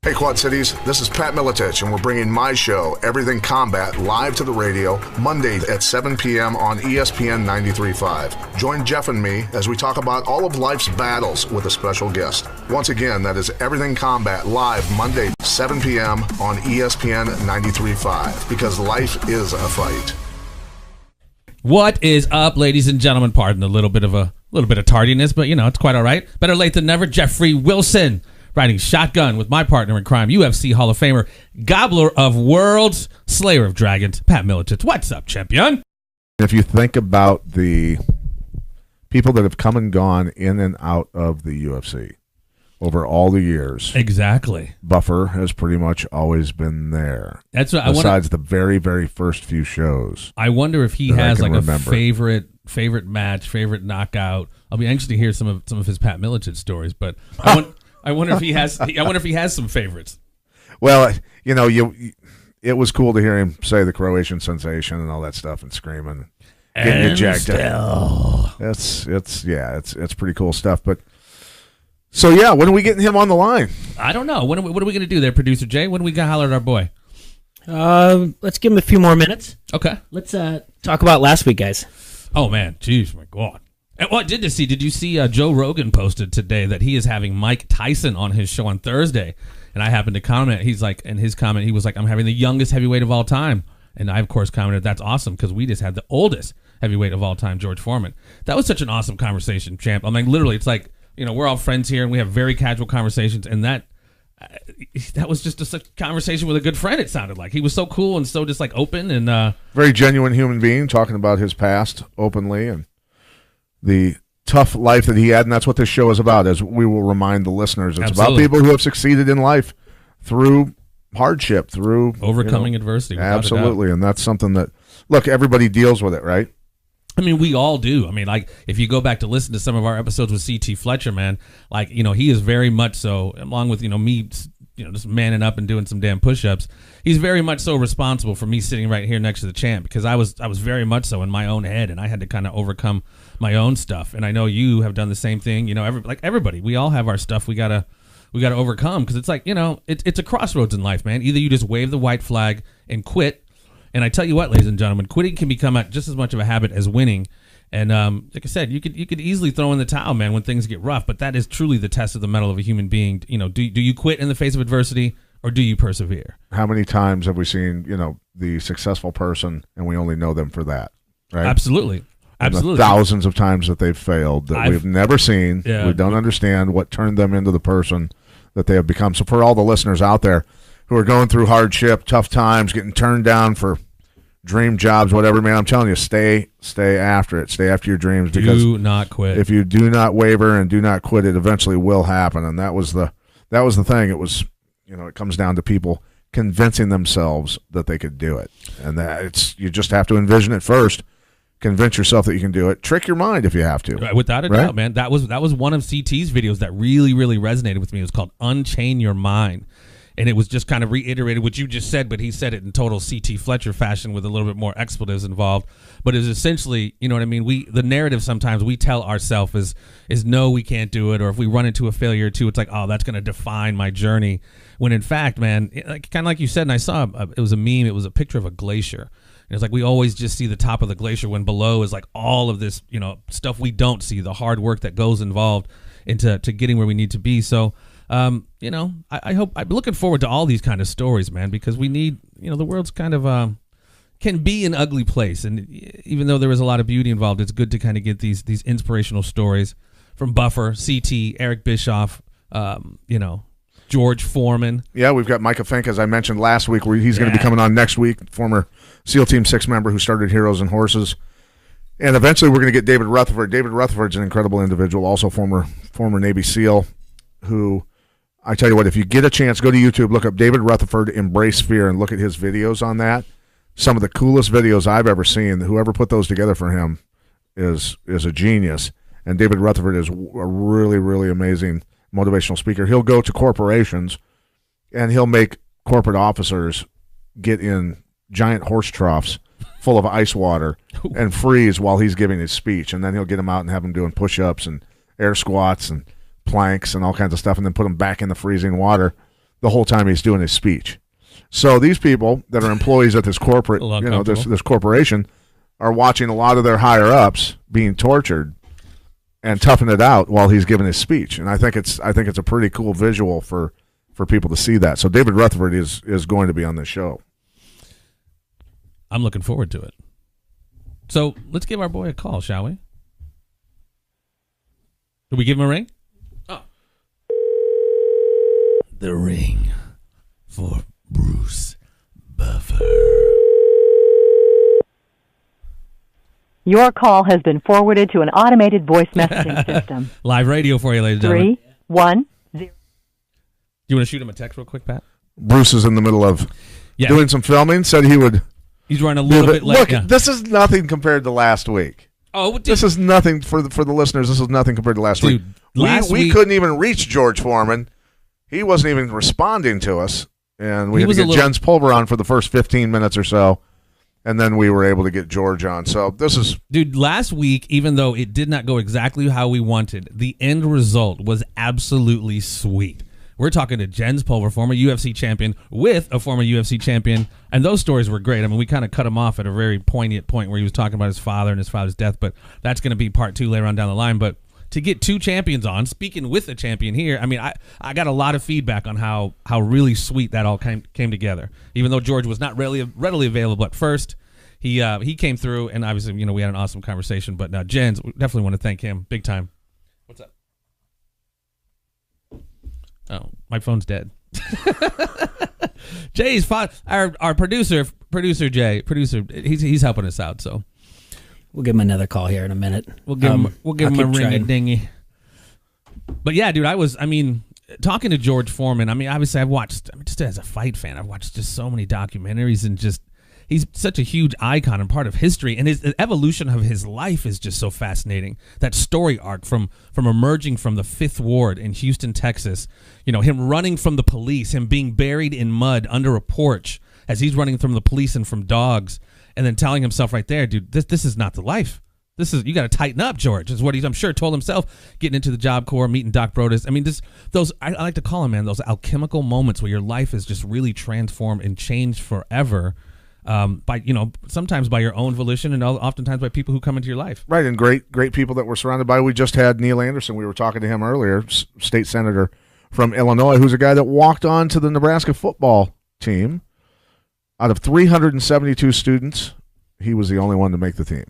Hey Quad Cities, this is Pat Militich, and we're bringing my show, Everything Combat, live to the radio Monday at 7 p.m. on ESPN 93.5. Join Jeff and me as we talk about all of life's battles with a special guest. Once again, that is Everything Combat, live Monday, 7 p.m. on ESPN 93.5, because life is a fight. What is up, ladies and gentlemen? Pardon a little bit of tardiness, but it's quite all right. Better late than never. Jeffrey Wilson, riding shotgun with my partner in crime, UFC Hall of Famer, gobbler of worlds, slayer of dragons, Pat Militich. What's up, champion? If you think about the people that have come and gone in and out of the UFC over all the years, exactly, Buffer has pretty much always been there. That's what besides the very, very first few shows. I wonder if he has like a favorite match, favorite knockout. I'll be anxious to hear some of his Pat Militich stories, but I wonder if he has. I wonder if he has some favorites. Well, it was cool to hear him say the Croatian sensation and all that stuff and screaming, getting you jacked up. It's pretty cool stuff. But so when are we getting him on the line? I don't know. What are we going to do there, producer Jay? When are we going to holler at our boy? Let's give him a few more minutes. Okay. Let's talk about last week, guys. Oh man, jeez, my God. And what did you see Joe Rogan posted today that he is having Mike Tyson on his show on Thursday, and I happened to comment. He's like, in his comment, he was like, "I'm having the youngest heavyweight of all time," and I of course commented, "That's awesome," because we just had the oldest heavyweight of all time, George Foreman. That was such an awesome conversation, champ. I mean, literally, it's like we're all friends here and we have very casual conversations, and that was just a conversation with a good friend. It sounded like he was so cool and so just like open and very genuine human being talking about his past openly and the tough life that he had, and that's what this show is about, as we will remind the listeners. It's about people who have succeeded in life through hardship, through overcoming adversity. Absolutely, and that's something that, look, everybody deals with it, right? I mean, we all do. I mean, like, if you go back to listen to some of our episodes with C.T. Fletcher, man, like, he is very much so, along with, me, just manning up and doing some damn push-ups, he's very much so responsible for me sitting right here next to the champ, because I was very much so in my own head, and I had to kind of overcome my own stuff. And I know you have done the same thing. Everybody, we all have our stuff we gotta overcome, because it's like, it's a crossroads in life, man. Either you just wave the white flag and quit, and I tell you what, ladies and gentlemen, quitting can become just as much of a habit as winning. And like I said, you could easily throw in the towel, man, when things get rough. But that is truly the test of the mettle of a human being. Do you quit in the face of adversity, or do you persevere? How many times have we seen the successful person, and we only know them for that, right? Absolutely. Absolutely. The thousands of times that they've failed that we've never seen. Yeah. We don't understand what turned them into the person that they have become. So for all the listeners out there who are going through hardship, tough times, getting turned down for dream jobs, whatever, man, I'm telling you, stay after it. Stay after your dreams. Because do not quit. If you do not waver and do not quit, it eventually will happen. And that was the thing. It was, it comes down to people convincing themselves that they could do it. And you just have to envision it first. Convince yourself that you can do it. Trick your mind if you have to. Without a doubt, man. That was one of CT's videos that really, really resonated with me. It was called Unchain Your Mind. And it was just kind of reiterated what you just said, but he said it in total C.T. Fletcher fashion with a little bit more expletives involved. But it's essentially, you know what I mean? The narrative sometimes we tell ourselves is no, we can't do it. Or if we run into a failure too, it's like, oh, that's going to define my journey. When in fact, man, kind of like you said, and I saw, it was a meme, it was a picture of a glacier. And it's like we always just see the top of the glacier when below is like all of this, stuff we don't see, the hard work that goes involved into getting where we need to be. So, I hope, I'm looking forward to all these kind of stories, man, because we need, the world's kind of can be an ugly place, and even though there is a lot of beauty involved, it's good to kind of get these inspirational stories from Buffer, CT, Eric Bischoff, George Foreman. Yeah, we've got Micah Fink, as I mentioned last week, where he's going to be coming on next week, former SEAL Team 6 member who started Heroes and Horses. And eventually we're going to get David Rutherford. David Rutherford's an incredible individual, also former Navy SEAL, who, I tell you what, if you get a chance, go to YouTube, look up David Rutherford, Embrace Fear, and look at his videos on that. Some of the coolest videos I've ever seen. Whoever put those together for him is a genius. And David Rutherford is a really, really amazing motivational speaker. He'll go to corporations, and he'll make corporate officers get in giant horse troughs full of ice water and freeze while he's giving his speech. And then he'll get them out and have them doing push-ups and air squats and planks and all kinds of stuff, and then put them back in the freezing water the whole time he's doing his speech. So these people that are employees at this corporate, this corporation, are watching a lot of their higher ups being tortured and toughing it out while he's giving his speech. And I think it's a pretty cool visual for people to see that. So David Rutherford is going to be on this show. I'm looking forward to it. So let's give our boy a call, shall we? Do we give him a ring? Oh. The ring for Bruce Buffer. Your call has been forwarded to an automated voice messaging system. Live radio for you, ladies and gentlemen. 310. You want to shoot him a text real quick, Pat? Bruce is in the middle of doing some filming. Said he would. He's running a little bit late. Look, this is nothing compared to last week. Oh, dude. This is nothing for the listeners. This is nothing compared to last week. We couldn't even reach George Foreman. He wasn't even responding to us, and we had to get Jens Pulver on for the first 15 minutes or so, and then we were able to get George on. So this is... Dude, last week, even though it did not go exactly how we wanted, the end result was absolutely sweet. We're talking to Jens Pulver, former UFC champion, with a former UFC champion, and those stories were great. I mean, we kind of cut him off at a very poignant point where he was talking about his father and his father's death, but that's going to be part 2 later on down the line. But to get 2 champions on, speaking with a champion here, I mean, I got a lot of feedback on how really sweet that all came together. Even though George was not readily available at first, he came through, and obviously, we had an awesome conversation. But Jens, we definitely want to thank him big time. What's up? Oh, my phone's dead. Jay's our producer Jay, he's helping us out, so we'll give him another call here in a minute. We'll give him a ring-a-dingy. But yeah, dude, talking to George Foreman, obviously I've watched, just as a fight fan, I've watched just so many documentaries, and just he's such a huge icon and part of history, and the evolution of his life is just so fascinating. That story arc from emerging from the 5th Ward in Houston, Texas, him running from the police, him being buried in mud under a porch as he's running from the police and from dogs, and then telling himself right there, dude, this is not the life. You got to tighten up, George, is what he's, I'm sure, told himself, getting into the Job Corps, meeting Doc Brodus. I like to call them, man, those alchemical moments where your life is just really transformed and changed forever. By sometimes by your own volition, and oftentimes by people who come into your life. Right, and great people that we're surrounded by. We just had Neil Anderson. We were talking to him earlier, state senator from Illinois, who's a guy that walked on to the Nebraska football team. Out of 372 students, he was the only one to make the team.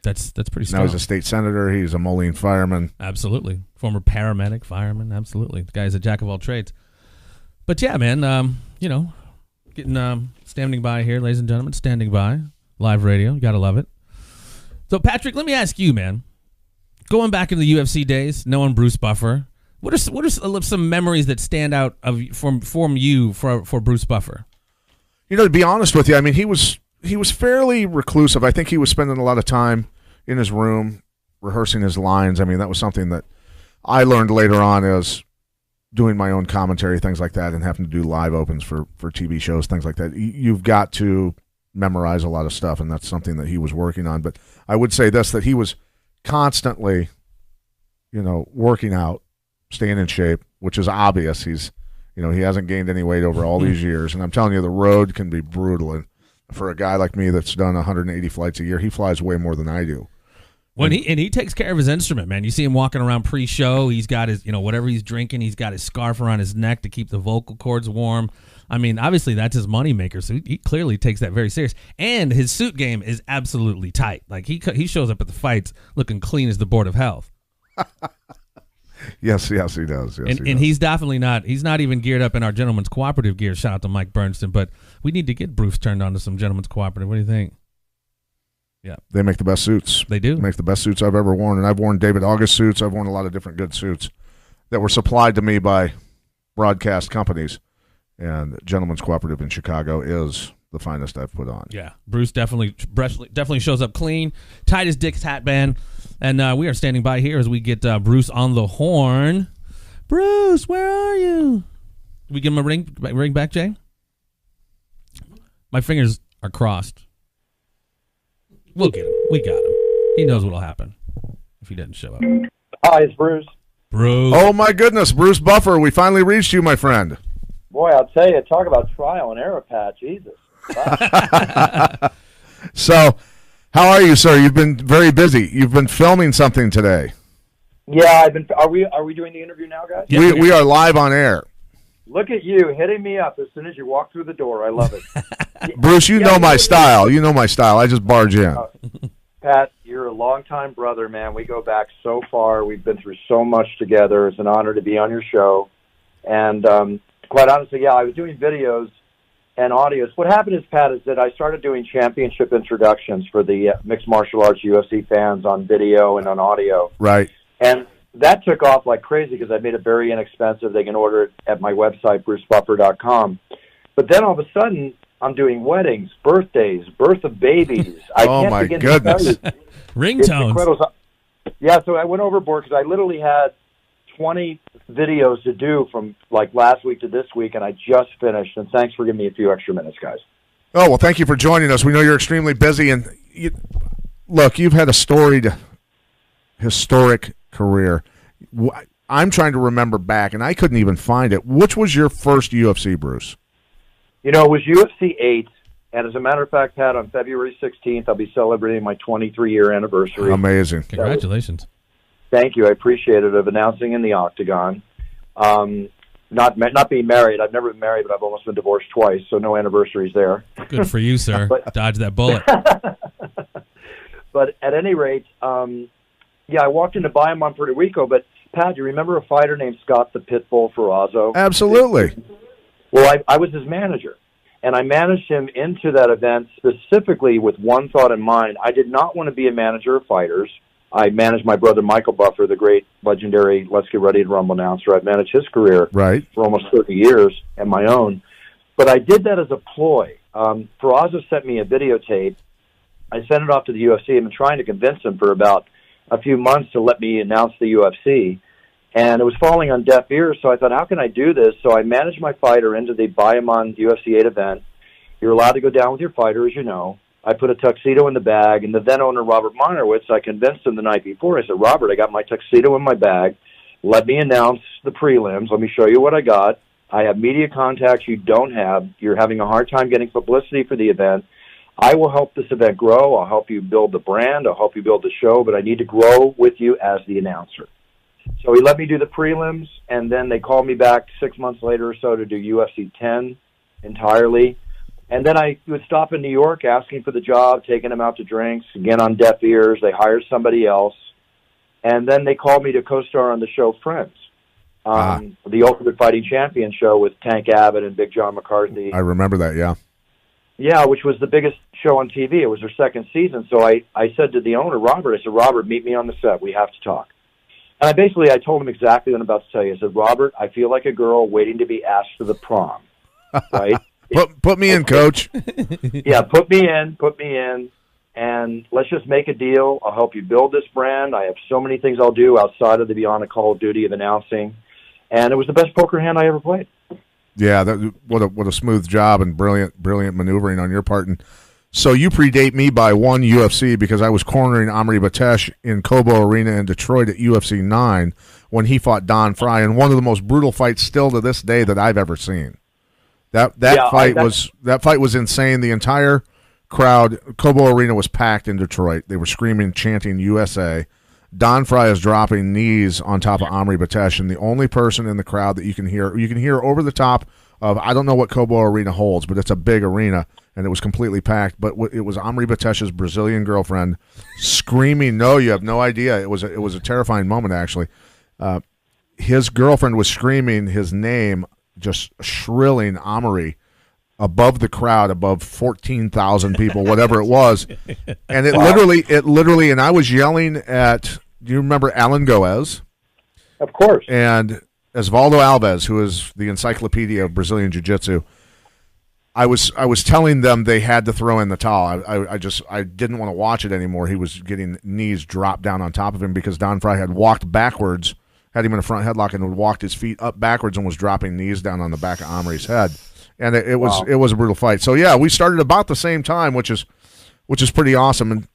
That's pretty strong. Now he's a state senator. He's a Moline fireman. Absolutely, former paramedic, fireman. Absolutely, the guy's a jack of all trades. But yeah, man, getting standing by here, ladies and gentlemen, standing by, live radio, you gotta love it. So Patrick, let me ask you, man, going back in the UFC days, knowing Bruce Buffer, what are some memories that stand out from you for Bruce Buffer? To be honest with you, he was fairly reclusive. I think he was spending a lot of time in his room rehearsing his lines. That was something that I learned later on as doing my own commentary, things like that, and having to do live opens for TV shows, things like that. You've got to memorize a lot of stuff, and that's something that he was working on. But I would say this, that he was constantly, working out, staying in shape, which is obvious. He's, he hasn't gained any weight over all these years. And I'm telling you, the road can be brutal. And for a guy like me that's done 180 flights a year, he flies way more than I do. He takes care of his instrument, man. You see him walking around pre-show. He's got his, whatever he's drinking. He's got his scarf around his neck to keep the vocal cords warm. Obviously that's his moneymaker, so he clearly takes that very serious. And his suit game is absolutely tight. Like he shows up at the fights looking clean as the Board of Health. Yes, he does. Yes, and he's definitely not. He's not even geared up in our Gentleman's Cooperative gear. Shout out to Mike Bernston. But we need to get Bruce turned on to some Gentleman's Cooperative. What do you think? Yeah, they make the best suits. They do. They make the best suits I've ever worn, and I've worn David August suits. I've worn a lot of different good suits that were supplied to me by broadcast companies. And Gentleman's Cooperative in Chicago is the finest I've put on. Yeah, Bruce definitely shows up clean, tight as Dick's hat band, and we are standing by here as we get Bruce on the horn. Bruce, where are you? Did we give him a ring back, Jay? My fingers are crossed. We'll get him. We got him. He knows what'll happen if he doesn't show up. Hi, it's Bruce. Bruce. Oh, my goodness. Bruce Buffer, we finally reached you, my friend. Boy, I'll tell you, talk about trial and error, Pat. Jesus. Wow. So, how are you, sir? You've been very busy. You've been filming something today. Yeah, I've been. Are we doing the interview now, guys? Yeah. We are live on air. Look at you hitting me up as soon as you walk through the door. I love it. Bruce, you know my style. You know my style. I just barge in. Pat, you're a longtime brother, man. We go back so far. We've been through so much together. It's an honor to be on your show. And quite honestly, yeah, I was doing videos and audios. What happened is, Pat, is that I started doing championship introductions for the mixed martial arts UFC fans on video and on audio. Right. And that took off like crazy because I made it very inexpensive. They can order it at my website, brucebuffer.com. But then all of a sudden, I'm doing weddings, birthdays, birth of babies. I Oh, can't my begin goodness. to tell you. It's Ringtones. incredible. Yeah, so I went overboard because I literally had 20 videos to do from like last week to this week, and I just finished. And thanks for giving me a few extra minutes, guys. Oh, well, thank you for joining us. We know you're extremely busy. And look, you've had a storied, historic career. I'm trying to remember back, and I couldn't even find it. Which was your first UFC, Bruce? You know, it was UFC 8, and as a matter of fact, Pat, on February 16th, I'll be celebrating my 23-year anniversary. Amazing. Congratulations. Thank you. I appreciate it, of announcing in the Octagon. Not being married. I've never been married, but I've almost been divorced twice, so no anniversaries there. Good for you, sir. Dodge that bullet. But at any rate, I walked into Bayamon, Puerto Rico, but Pat, you remember a fighter named Scott the Pitbull Ferrazzo? Absolutely. Well, I was his manager, and I managed him into that event specifically with one thought in mind. I did not want to be a manager of fighters. I managed my brother Michael Buffer, the great, legendary Let's Get Ready to Rumble announcer. I've managed his career for almost 30 years and my own. But I did that as a ploy. Ferrazzo sent me a videotape. I sent it off to the UFC. I've been trying to convince him for about a few months to let me announce the UFC. And it was falling on deaf ears, so I thought, how can I do this? So I managed my fighter into the Bayamon UFC 8 event. You're allowed to go down with your fighter, as you know. I put a tuxedo in the bag, and the then-owner, Robert Monowitz, I convinced him the night before. I said, Robert, I got my tuxedo in my bag. Let me announce the prelims. Let me show you what I got. I have media contacts you don't have. You're having a hard time getting publicity for the event. I will help this event grow. I'll help you build the brand. I'll help you build the show, but I need to grow with you as the announcer. So he let me do the prelims, and then they called me back 6 months later or so to do UFC 10 entirely. And then I would stop in New York asking for the job, taking them out to drinks, again on deaf ears. They hired somebody else. And then they called me to co-star on the show Friends, the Ultimate Fighting Champion show with Tank Abbott and Big John McCarthy. I remember that, yeah. Yeah, which was the biggest show on TV. It was their second season. So I said to the owner, Robert, I said, Robert, meet me on the set. We have to talk. And I told him exactly what I'm about to tell you. I said, Robert, I feel like a girl waiting to be asked to the prom, right? Put me in, coach. Yeah, put me in, and let's just make a deal. I'll help you build this brand. I have so many things I'll do outside of the beyond the call of duty of announcing. And it was the best poker hand I ever played. Yeah, what a smooth job and brilliant maneuvering on your part. And so you predate me by one UFC because I was cornering Amri Batesh in Cobo Arena in Detroit at UFC 9 when he fought Don Fry, and one of the most brutal fights still to this day that I've ever seen. That fight was insane. The entire crowd, Cobo Arena was packed in Detroit. They were screaming, chanting USA. Don Fry is dropping knees on top of Amri Batesh, and the only person in the crowd that you can hear over the top of, I don't know what Cobo Arena holds, but it's a big arena, and it was completely packed. But it was Amri Batesh's Brazilian girlfriend screaming, "No, you have no idea." It was a terrifying moment, actually. His girlfriend was screaming his name, just shrilling Amri above the crowd, above 14,000 people, whatever it was. And it literally, and I was yelling at, do you remember Alan Goes? Of course. And Osvaldo Alves, who is the encyclopedia of Brazilian Jiu-Jitsu. I was telling them they had to throw in the towel. I didn't want to watch it anymore. He was getting knees dropped down on top of him because Don Fry had walked backwards, had him in a front headlock, and walked his feet up backwards and was dropping knees down on the back of Amri's head. And it was a brutal fight. So yeah, we started about the same time, which is pretty awesome. And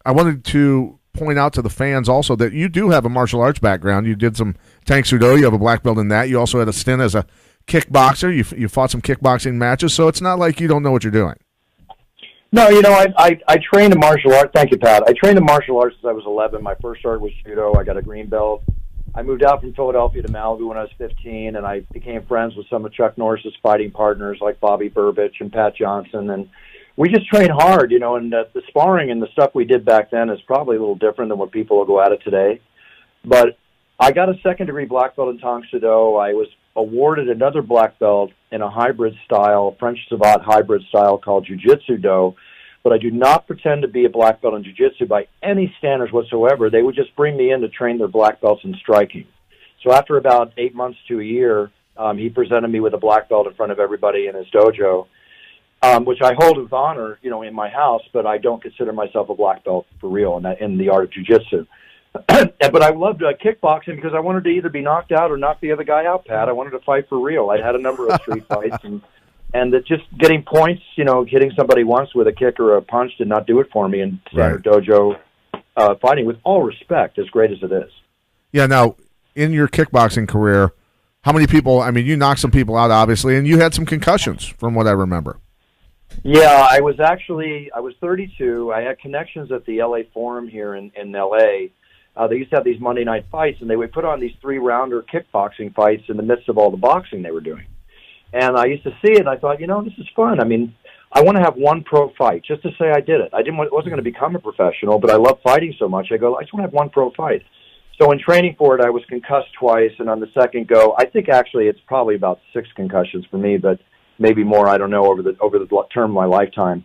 I wanted to point out to the fans also that you do have a martial arts background. You did some Tank Sudo. You have a black belt in that. You also had a stint as a kickboxer. You fought some kickboxing matches, so it's not like you don't know what you're doing. No, I trained in martial arts. Thank you, Pat. I trained in martial arts since I was 11. My first start was judo. I got a green belt. I moved out from Philadelphia to Malibu when I was 15, and I became friends with some of Chuck Norris's fighting partners like Bobby Burbage and Pat Johnson, and we just trained hard, and the sparring and the stuff we did back then is probably a little different than what people will go at it today. But I got a second-degree black belt in Tang Soo Do. I was awarded another black belt in a hybrid style, French Savate hybrid style called Jiu-Jitsu Do. But I do not pretend to be a black belt in jiu-jitsu by any standards whatsoever. They would just bring me in to train their black belts in striking. So after about 8 months to a year, he presented me with a black belt in front of everybody in his dojo, which I hold with honor, in my house, but I don't consider myself a black belt for real in the art of jiu-jitsu. But I loved kickboxing because I wanted to either be knocked out or knock the other guy out, Pat. I wanted to fight for real. I had a number of street fights, and that just getting points, hitting somebody once with a kick or a punch did not do it for me in standard dojo fighting, with all respect, as great as it is. Yeah, now, in your kickboxing career, how many people, you knocked some people out, obviously, and you had some concussions, from what I remember. Yeah, I was 32. I had connections at the LA Forum here in LA. They used to have these Monday night fights, and they would put on these 3-rounder kickboxing fights in the midst of all the boxing they were doing. And I used to see it, and I thought, this is fun. I want to have one pro fight, just to say I did it. I wasn't going to become a professional, but I love fighting so much. I just want to have one pro fight. So in training for it, I was concussed twice, and on the second go, I think actually it's probably about 6 concussions for me, but maybe more, I don't know, over the term of my lifetime.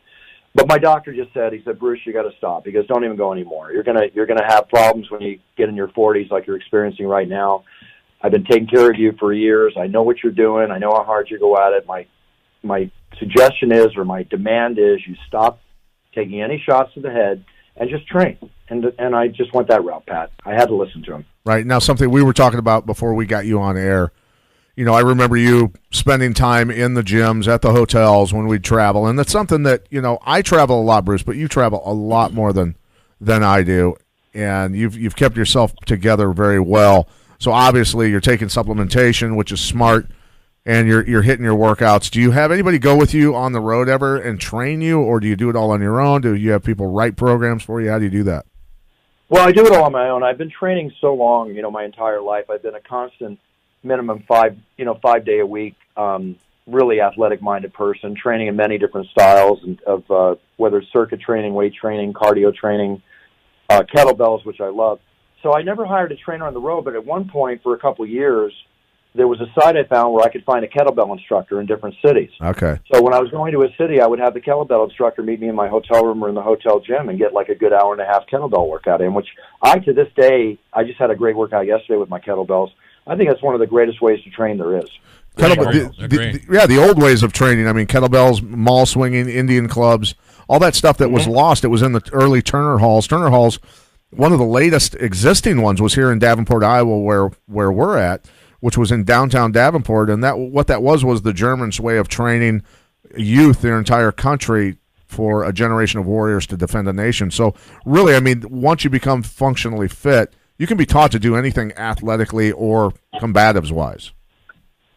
But my doctor just said, Bruce, you got to stop. He goes, don't even go anymore. You're gonna have problems when you get in your 40s like you're experiencing right now. I've been taking care of you for years. I know what you're doing. I know how hard you go at it. My suggestion is, or my demand is, you stop taking any shots to the head and just train. And I just went that route, Pat. I had to listen to him. Right. Now, something we were talking about before we got you on air, I remember you spending time in the gyms, at the hotels when we'd travel. And that's something that, I travel a lot, Bruce, but you travel a lot more than I do. And you've kept yourself together very well. So obviously you're taking supplementation, which is smart, and you're hitting your workouts. Do you have anybody go with you on the road ever and train you, or do you do it all on your own? Do you have people write programs for you? How do you do that? Well, I do it all on my own. I've been training so long, my entire life. I've been a constant minimum 5-day a week, really athletic-minded person, training in many different styles of whether it's circuit training, weight training, cardio training, kettlebells, which I love. So I never hired a trainer on the road, but at one point for a couple of years, there was a site I found where I could find a kettlebell instructor in different cities. Okay. So when I was going to a city, I would have the kettlebell instructor meet me in my hotel room or in the hotel gym and get like a good hour and a half kettlebell workout in, which to this day, I just had a great workout yesterday with my kettlebells. I think that's one of the greatest ways to train there is. The old ways of training. Kettlebells, mall swinging, Indian clubs, all that stuff that was lost. It was in the early Turner Halls. Turner Halls, one of the latest existing ones was here in Davenport, Iowa, where we're at, which was in downtown Davenport. And what that was the Germans' way of training youth, their entire country, for a generation of warriors to defend a nation. So really, once you become functionally fit, you can be taught to do anything athletically or combatives-wise.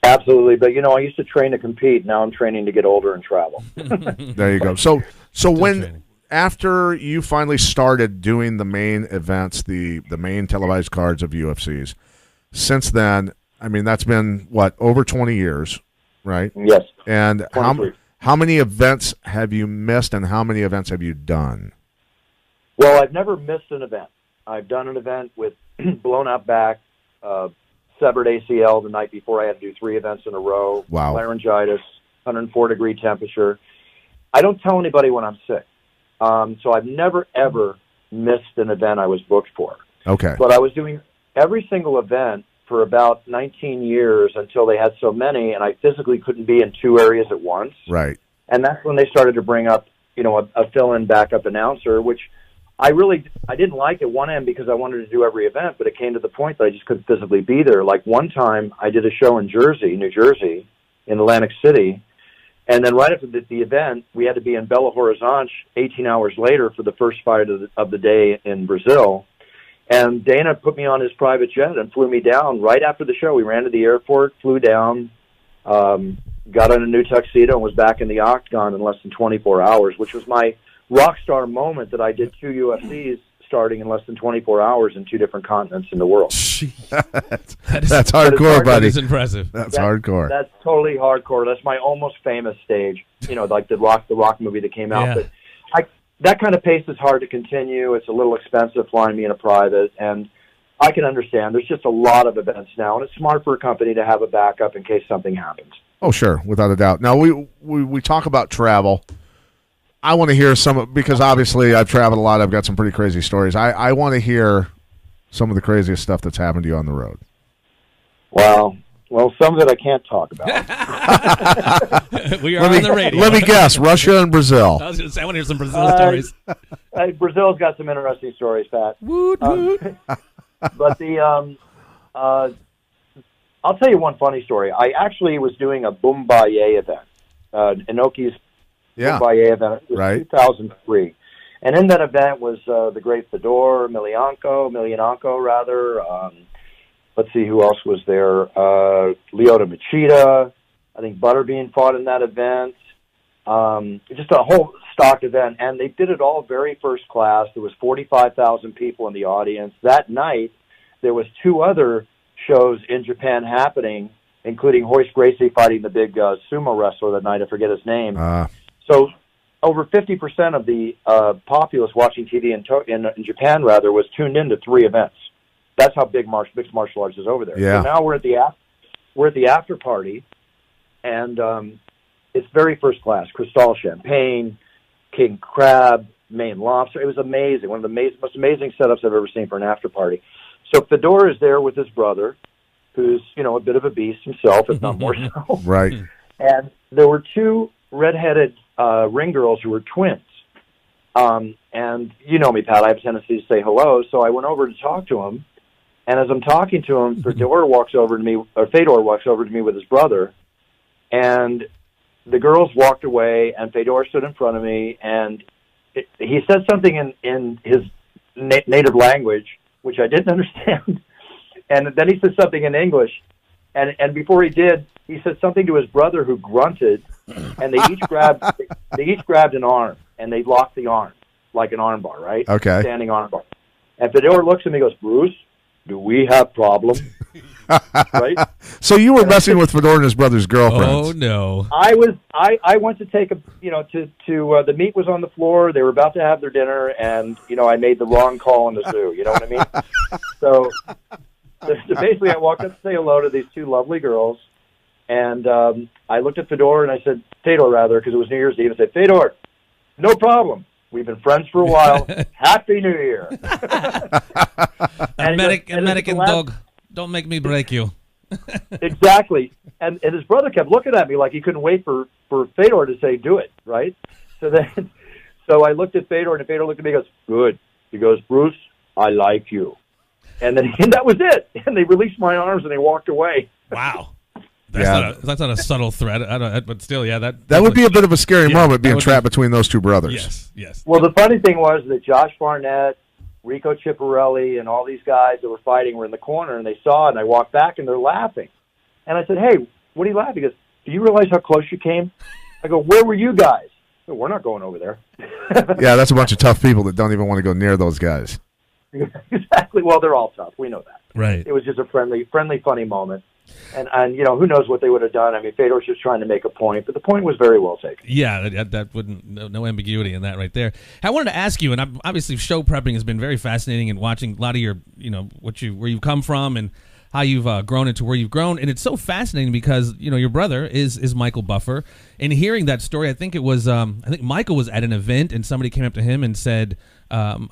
Absolutely. But, I used to train to compete. Now I'm training to get older and travel. There you go. So when after you finally started doing the main events, the main televised cards of UFCs, since then, that's been, over 20 years, right? Yes. And how many events have you missed and how many events have you done? Well, I've never missed an event. I've done an event with blown out back, severed ACL the night before. I had to do 3 events in a row. Wow. Laryngitis, 104-degree temperature. I don't tell anybody when I'm sick. So I've never, ever missed an event I was booked for. Okay. But I was doing every single event for about 19 years until they had so many, and I physically couldn't be in 2 areas at once. Right. And that's when they started to bring up, a fill-in backup announcer, which I didn't like at one end because I wanted to do every event, but it came to the point that I just couldn't physically be there. Like one time I did a show in New Jersey, in Atlantic City, and then right after the event, we had to be in Belo Horizonte 18 hours later for the first fight of the day in Brazil. And Dana put me on his private jet and flew me down right after the show. We ran to the airport, flew down, Got in a new tuxedo and was back in the octagon in less than 24 hours, which was my rock star moment that I did 2 UFCs starting in less than 24 hours in 2 different continents in the world. That's hardcore, buddy. That's impressive. That's hardcore. That's totally hardcore. That's my almost famous stage, like the Rock movie that came out. Yeah. But that kind of pace is hard to continue. It's a little expensive flying me in a private, and I can understand. There's just a lot of events now, and it's smart for a company to have a backup in case something happens. Oh, sure, without a doubt. Now, we talk about travel. I want to hear because obviously I've traveled a lot. I've got some pretty crazy stories. I want to hear some of the craziest stuff that's happened to you on the road. Well, some of it I can't talk about. We are on the radio. Let me guess, Russia and Brazil. I was going to say, I want to hear some Brazil stories. Brazil's got some interesting stories, Pat. Woot, woot. But I'll tell you one funny story. I actually was doing a Boombaye event, Inoki's Boombaye event. It was 2003. And in that event was the great Fedor Emelianenko, rather. Let's see who else was there. Lyoto Machida. I think Butterbean fought in that event. Just a whole stock event. And they did it all very first class. There was 45,000 people in the audience. That night, there was 2 other shows in Japan happening, including Royce Gracie fighting the big sumo wrestler that night. I forget his name. So over 50% of the populace watching TV in Japan, rather, was tuned into 3 events. That's how big mixed martial arts is over there. Yeah. So now we're at the after party, and it's very first class. Cristal Champagne, King Crab, Maine Lobster. It was amazing. One of the most amazing setups I've ever seen for an after party. So Fedor is there with his brother, who's, a bit of a beast himself, if not more so. Right. And there were 2 redheaded ring girls who were twins. And you know me, Pat, I have a tendency to say hello, so I went over to talk to him. And as I'm talking to him, Fedor walks over to me with his brother, and the girls walked away, and Fedor stood in front of me, and he said something in his native language, which I didn't understand. And then he said something in English. And before he did, he said something to his brother, who grunted, and they each grabbed an arm, and they locked the arm, like an arm bar, right? Okay. Standing arm bar. And Fedor looks at me and goes, "Bruce, do we have problems?" Right? So you were messing with Fedor and his brother's girlfriends. Oh, no. I went to take the meat was on the floor. They were about to have their dinner, and, I made the wrong call in the zoo. You know what I mean? So basically I walked up to say hello to these 2 lovely girls, and I looked at Fedor, and I said, Fedor, rather, because it was New Year's Eve. I said, "Fedor, no problem. We've been friends for a while. Happy New Year." American dog, don't make me break you. Exactly. And his brother kept looking at me like he couldn't wait for Fedor to say, "Do it," right? So I looked at Fedor, and Fedor looked at me and goes, "Good." He goes, "Bruce, I like you." And then that was it. And they released my arms, and they walked away. Wow. That's not a subtle threat. But still, yeah. That would be a bit of a scary moment, being trapped between those 2 brothers. Yes. Well, the funny thing was that Josh Barnett, Rico Ciparelli, and all these guys that were fighting were in the corner, and they saw it, and I walked back, and they're laughing. And I said, "Hey, what are you laughing?" He goes, "Do you realize how close you came?" I go, "Where were you guys?" "Oh, we're not going over there." Yeah, that's a bunch of tough people that don't even want to go near those guys. Exactly. Well, they're all tough. We know that. Right. It was just a friendly, funny moment. And who knows what they would have done. I mean, Fedor's just trying to make a point, but the point was very well taken. Yeah, that wouldn't, no ambiguity in that right there. I wanted to ask you, and obviously show prepping has been very fascinating, and watching a lot of your, where you've come from and how you've grown into where you've grown. And it's so fascinating because, your brother is Michael Buffer. And hearing that story, I think it was, I think Michael was at an event, and somebody came up to him and said, I'm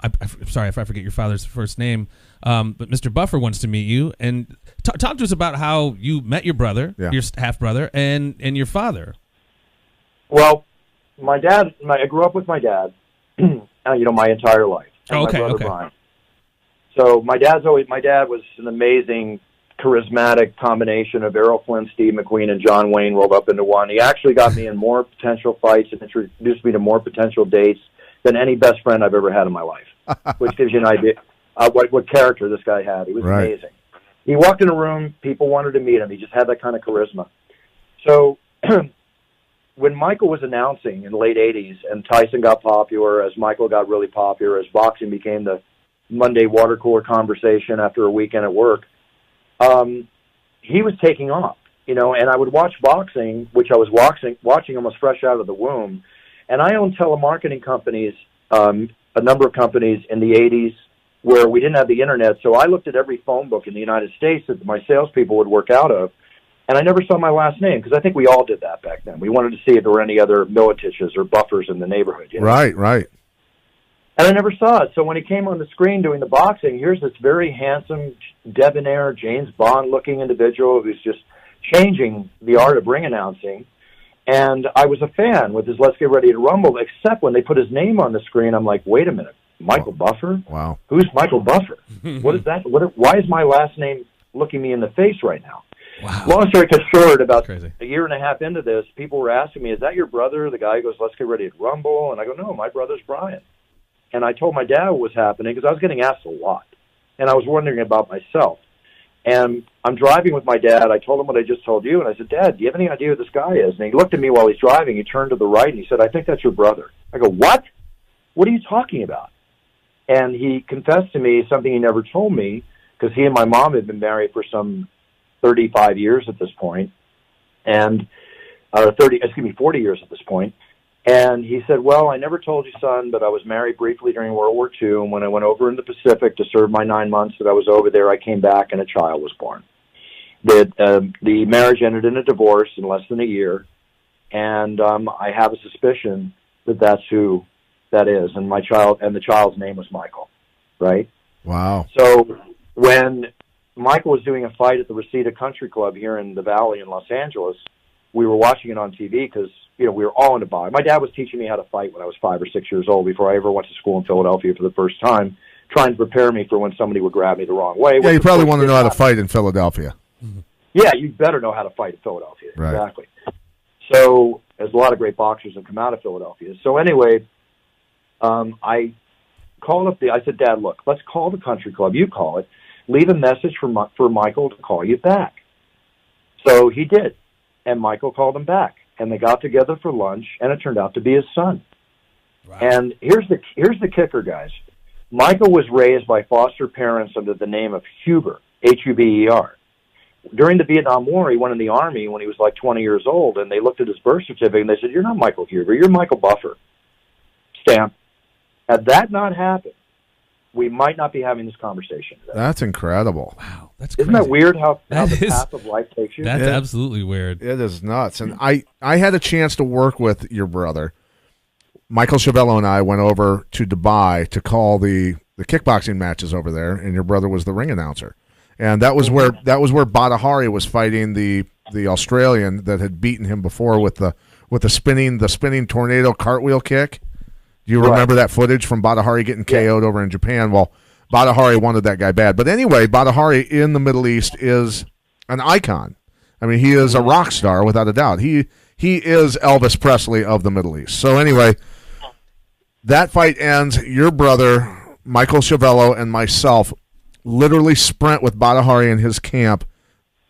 sorry if I forget your father's first name, but Mr. Buffer wants to meet you. And talk to us about how you met your brother, your half-brother, and your father. Well, I grew up with my dad, my entire life. And my brother Brian. So my dad was an amazing, charismatic combination of Errol Flynn, Steve McQueen, and John Wayne rolled up into one. He actually got me in more potential fights and introduced me to more potential dates than any best friend I've ever had in my life, which gives you an idea what character this guy had. He was amazing. He walked in a room, people wanted to meet him. He just had that kind of charisma. So when Michael was announcing in the late 80s and Tyson got popular, as Michael got really popular, as boxing became the Monday water cooler conversation after a weekend at work, he was taking off, and I would watch boxing, which I was watching almost fresh out of the womb. And I owned telemarketing companies, a number of companies in the 80s where we didn't have the internet. So I looked at every phone book in the United States that my salespeople would work out of. And I never saw my last name because I think we all did that back then. We wanted to see if there were any other Militiches or Buffers in the neighborhood. Right. And I never saw it. So when he came on the screen doing the boxing, here's this very handsome, debonair, James Bond-looking individual who's just changing the art of ring announcing. And I was a fan with his Let's Get Ready to Rumble, except when they put his name on the screen, I'm like, wait a minute, Michael Buffer? Wow. Who's Michael Buffer? What is that? Why is my last name looking me in the face right now? Wow. Long story short, about Crazy. a year and a half into this, people were asking me, is that your brother? The guy who goes, Let's Get Ready to Rumble. And I go, no, my brother's Brian. And I told my dad what was happening because I was getting asked a lot. And I was wondering about myself. And I'm driving with my dad. I told him what I just told you. And I said, Dad, do you have any idea who this guy is? And he looked at me while he's driving. He turned to the right and he said, I think that's your brother. I go, what? What are you talking about? And he confessed to me something he never told me because he and my mom had been married for some 35 years at this point, and 40 years at this point. And he said, well, I never told you, son, but I was married briefly during World War II, and when I went over in the Pacific to serve my 9 months that I was over there, I came back and a child was born. The marriage ended in a divorce in less than a year, and I have a suspicion that that's who that is, and the child's name was Michael, right? Wow. So when Michael was doing a fight at the Reseda Country Club here in the Valley in Los Angeles, we were watching it on TV because, we were all into boxing. My dad was teaching me how to fight when I was 5 or 6 years old before I ever went to school in Philadelphia for the first time, trying to prepare me for when somebody would grab me the wrong way. Yeah, you probably want to know how to fight in Philadelphia. Yeah, you better know how to fight in Philadelphia. Right. Exactly. So there's a lot of great boxers that come out of Philadelphia. So anyway, I called up I said, Dad, look, let's call the country club. You call it. Leave a message for Michael to call you back. So he did, and Michael called him back, and they got together for lunch, and it turned out to be his son. Wow. And here's the kicker, guys. Michael was raised by foster parents under the name of Huber, Huber. During the Vietnam War, he went in the Army when he was like 20 years old, and they looked at his birth certificate, and they said, you're not Michael Huber, you're Michael Buffer. Stamp. Had that not happened, we might not be having this conversation today. That's incredible. Wow, that's crazy. Isn't that weird how the is, path of life takes you? That's absolutely weird. It is nuts. And I had a chance to work with your brother. Michael Chavello and I went over to Dubai to call the kickboxing matches over there, and your brother was the ring announcer. And that was where Badahari was fighting the Australian that had beaten him before with the spinning tornado cartwheel kick. Do you remember that footage from Badahari getting KO'd over in Japan? Well, Badahari wanted that guy bad. But anyway, Badahari in the Middle East is an icon. I mean, he is a rock star without a doubt. He is Elvis Presley of the Middle East. So anyway, that fight ends. Your brother, Michael Chavello, and myself literally sprint with Badahari in his camp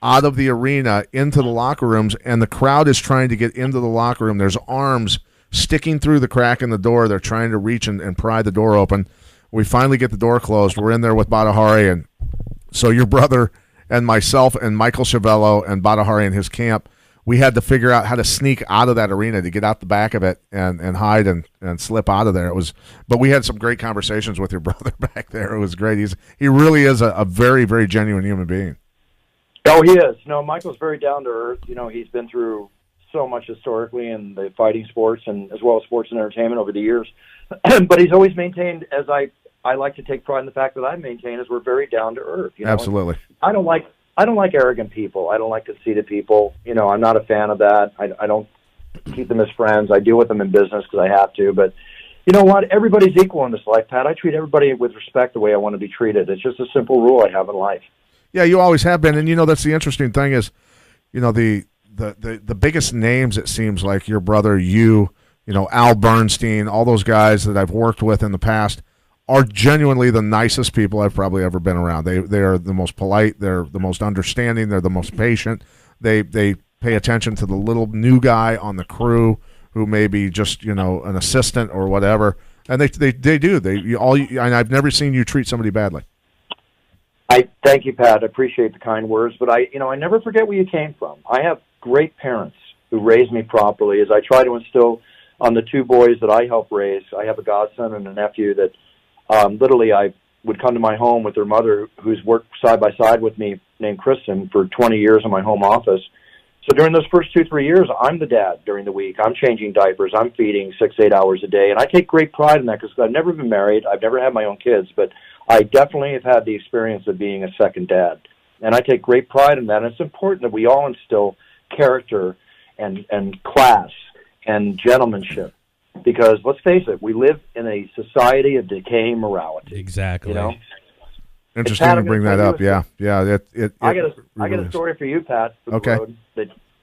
out of the arena into the locker rooms, and the crowd is trying to get into the locker room. There's arms sticking through the crack in the door. They're trying to reach and pry the door open. We finally get the door closed. We're in there with Badahari, and so your brother and myself and Michael Chavello and Badahari in his camp, we had to figure out how to sneak out of that arena to get out the back of it and hide and slip out of there. But we had some great conversations with your brother back there. It was great. He really is a very, very genuine human being. Oh, he is. No, Michael's very down to earth. He's been through so much historically in the fighting sports and as well as sports and entertainment over the years. But he's always maintained, as I like to take pride in the fact that I maintain, is we're very down to earth. Absolutely. I don't like arrogant people. I don't like conceited people. I'm not a fan of that. I don't keep them as friends. I deal with them in business because I have to. But you know what? Everybody's equal in this life, Pat. I treat everybody with respect the way I want to be treated. It's just a simple rule I have in life. Yeah, you always have been. And that's the interesting thing is, the biggest names, it seems like your brother, Al Bernstein, all those guys that I've worked with in the past are genuinely the nicest people I've probably ever been around. They are the most polite. They're the most understanding. They're the most patient. They pay attention to the little new guy on the crew who may be just, an assistant or whatever. And they do. And I've never seen you treat somebody badly. I thank you, Pat. I appreciate the kind words, but I never forget where you came from. I have great parents who raised me properly, as I try to instill on the two boys that I help raise. I have a godson and a nephew that literally I would come to my home with their mother, who's worked side by side with me, named Kristen, for 20 years in my home office. So during those first 2-3 years, I'm the dad during the week. I'm changing diapers. I'm feeding 6-8 hours a day. And I take great pride in that because I've never been married. I've never had my own kids, but I definitely have had the experience of being a second dad. And I take great pride in that. And it's important that we all instill character and class and gentlemanship. Because let's face it, we live in a society of decaying morality. Exactly. Interesting to bring that up. Yeah. I got a story for you, Pat. For okay. The road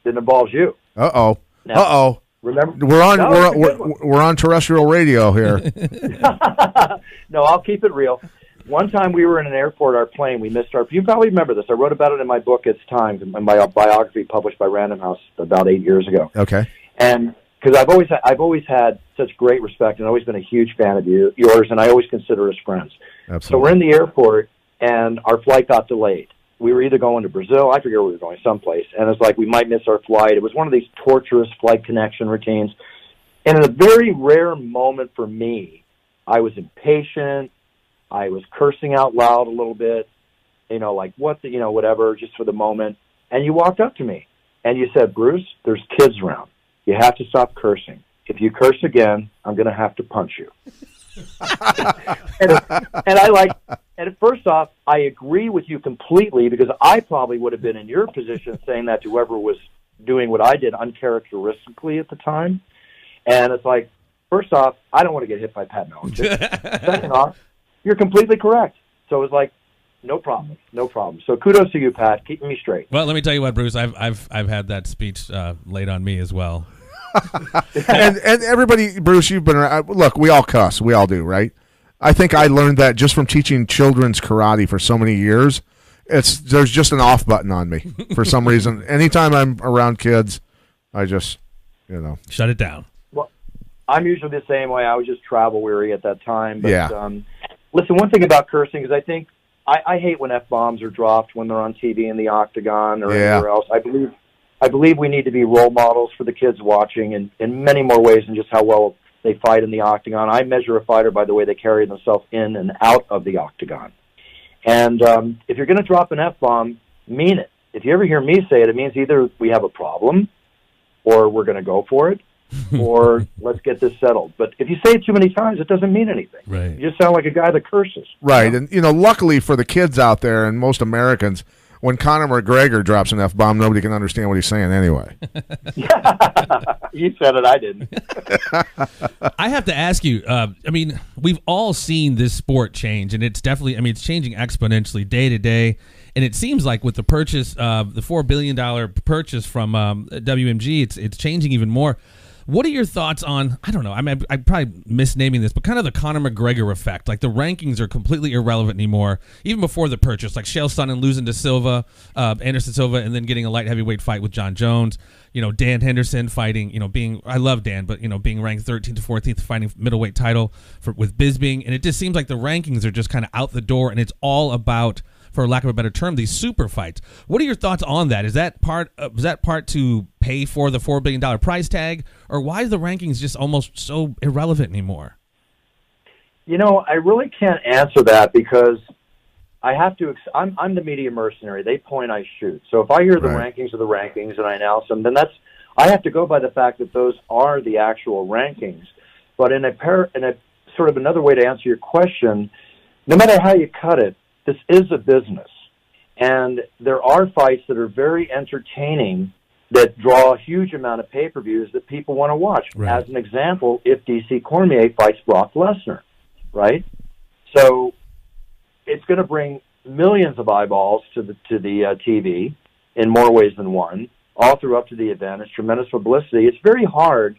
that involves you. Uh-oh. Remember, we're on terrestrial radio here. No, I'll keep it real. One time we were in an airport, our plane, we missed you probably remember this. I wrote about it in my book, It's Time, in my biography published by Random House about 8 years ago. Okay. And because I've always had such great respect and always been a huge fan of yours, and I always consider us friends. Absolutely. So we're in the airport, and our flight got delayed. We were either going to Brazil, I forget where we were going, someplace, and it's like we might miss our flight. It was one of these torturous flight connection routines. And in a very rare moment for me, I was impatient. I was cursing out loud a little bit, whatever, just for the moment. And you walked up to me, and you said, "Bruce, there's kids around. You have to stop cursing. If you curse again, I'm going to have to punch you." And first off, I agree with you completely, because I probably would have been in your position saying that to whoever was doing what I did uncharacteristically at the time. And it's like, first off, I don't want to get hit by Pat Melichich. Second off, you're completely correct. So it was like, no problem. So kudos to you, Pat, keeping me straight. Well, let me tell you what, Bruce, I've had that speech laid on me as well. and everybody, Bruce, you've been around. Look, we all cuss. We all do, right? I think I learned that just from teaching children's karate for so many years. There's just an off button on me for some reason. Anytime I'm around kids, I just, shut it down. Well, I'm usually the same way. I was just travel weary at that time. But, yeah. Listen, one thing about cursing is I think I hate when F-bombs are dropped when they're on TV in the Octagon or anywhere else. I believe we need to be role models for the kids watching in many more ways than just how well they fight in the Octagon. I measure a fighter by the way they carry themselves in and out of the Octagon. And if you're going to drop an F-bomb, mean it. If you ever hear me say it, it means either we have a problem or we're going to go for it or let's get this settled. But if you say it too many times, it doesn't mean anything. Right. You just sound like a guy that curses. Right. And, luckily for the kids out there and most Americans, when Conor McGregor drops an F-bomb, nobody can understand what he's saying anyway. You said it, I didn't. I have to ask you, we've all seen this sport change, and it's definitely, it's changing exponentially day to day. And it seems like with the purchase, the $4 billion purchase from WMG, it's changing even more. What are your thoughts on, I don't know, I'm probably misnaming this, but kind of the Conor McGregor effect? Like the rankings are completely irrelevant anymore, even before the purchase. Like Chael Sonnen losing to Anderson Silva, and then getting a light heavyweight fight with John Jones. Dan Henderson fighting, I love Dan, but, being ranked 13th to 14th, fighting middleweight title with Bisping. And it just seems like the rankings are just kind of out the door, and it's all about, for lack of a better term, these super fights. What are your thoughts on that? Is that part to pay for the $4 billion price tag, or why are the rankings just almost so irrelevant anymore? I really can't answer that because I have to. I'm the media mercenary. They point, I shoot. So if I hear the rankings are the rankings and I announce them, then I have to go by the fact that those are the actual rankings. But in a sort of another way to answer your question, no matter how you cut it, this is a business, and there are fights that are very entertaining that draw a huge amount of pay-per-views that people want to watch. Right. As an example, if DC Cormier fights Brock Lesnar, right? So it's going to bring millions of eyeballs to the TV in more ways than one, all through up to the event. It's tremendous publicity. It's very hard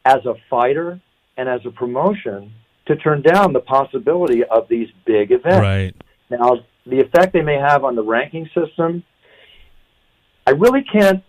as a fighter and as a promotion to turn down the possibility of these big events. Right. Now, the effect they may have on the ranking system, I really can't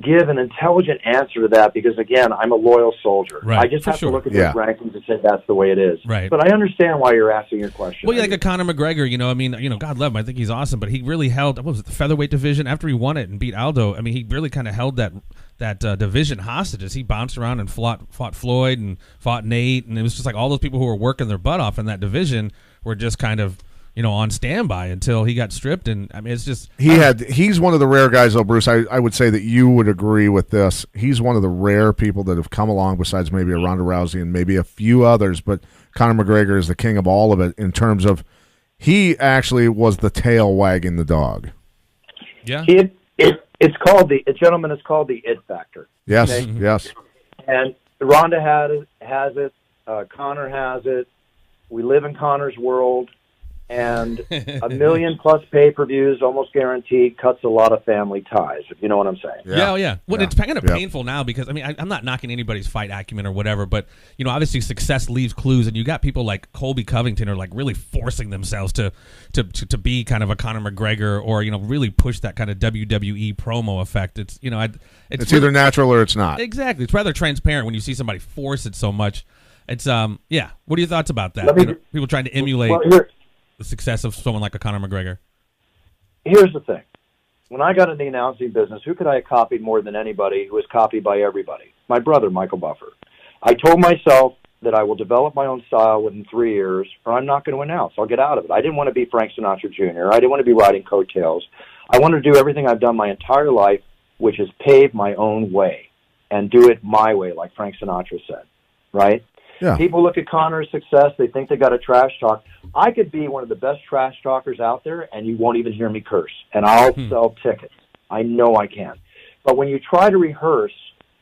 give an intelligent answer to that because, again, I'm a loyal soldier. Right, I just for have sure. to look at those rankings and say that's the way it is. Right. But I understand why you're asking your question. Well, yeah, like a Conor McGregor, I mean, God love him. I think he's awesome, but he really held, what was it, the featherweight division? After he won it and beat Aldo, I mean, he really kind of held that division hostage as he bounced around and fought Floyd and fought Nate, and it was just like all those people who were working their butt off in that division were just kind of, on standby until he got stripped. And I mean, it's just he's one of the rare guys, though, Bruce. I would say that you would agree with this. He's one of the rare people that have come along, besides maybe a Ronda Rousey and maybe a few others. But Conor McGregor is the king of all of it in terms of he actually was the tail wagging the dog. Yeah, it's called the gentleman. It's called the it factor. Yes, okay? yes. And Ronda has it. Conor has it. We live in Conor's world. And 1 million plus pay-per-views, almost guaranteed, cuts a lot of family ties, if you know what I'm saying. Yeah. Well, it's kind of painful now because, I mean, I'm not knocking anybody's fight acumen or whatever, but, obviously success leaves clues, and you got people like Colby Covington are like really forcing themselves to be kind of a Conor McGregor or, really push that kind of WWE promo effect. It's, it's either natural or it's not. Exactly. It's rather transparent when you see somebody force it so much. It's, What are your thoughts about that? People trying to emulate the success of someone like a Conor McGregor? Here's the thing. When I got in the announcing business, who could I have copied more than anybody who was copied by everybody? My brother, Michael Buffer. I told myself that I will develop my own style within 3 years, or I'm not going to announce. I'll get out of it. I didn't want to be Frank Sinatra Jr. I didn't want to be riding coattails. I wanted to do everything I've done my entire life, which is pave my own way and do it my way, like Frank Sinatra said, right? Yeah. People look at Conor's success. They think they got a trash talk. I could be one of the best trash talkers out there, and you won't even hear me curse. And I'll sell tickets. I know I can. But when you try to rehearse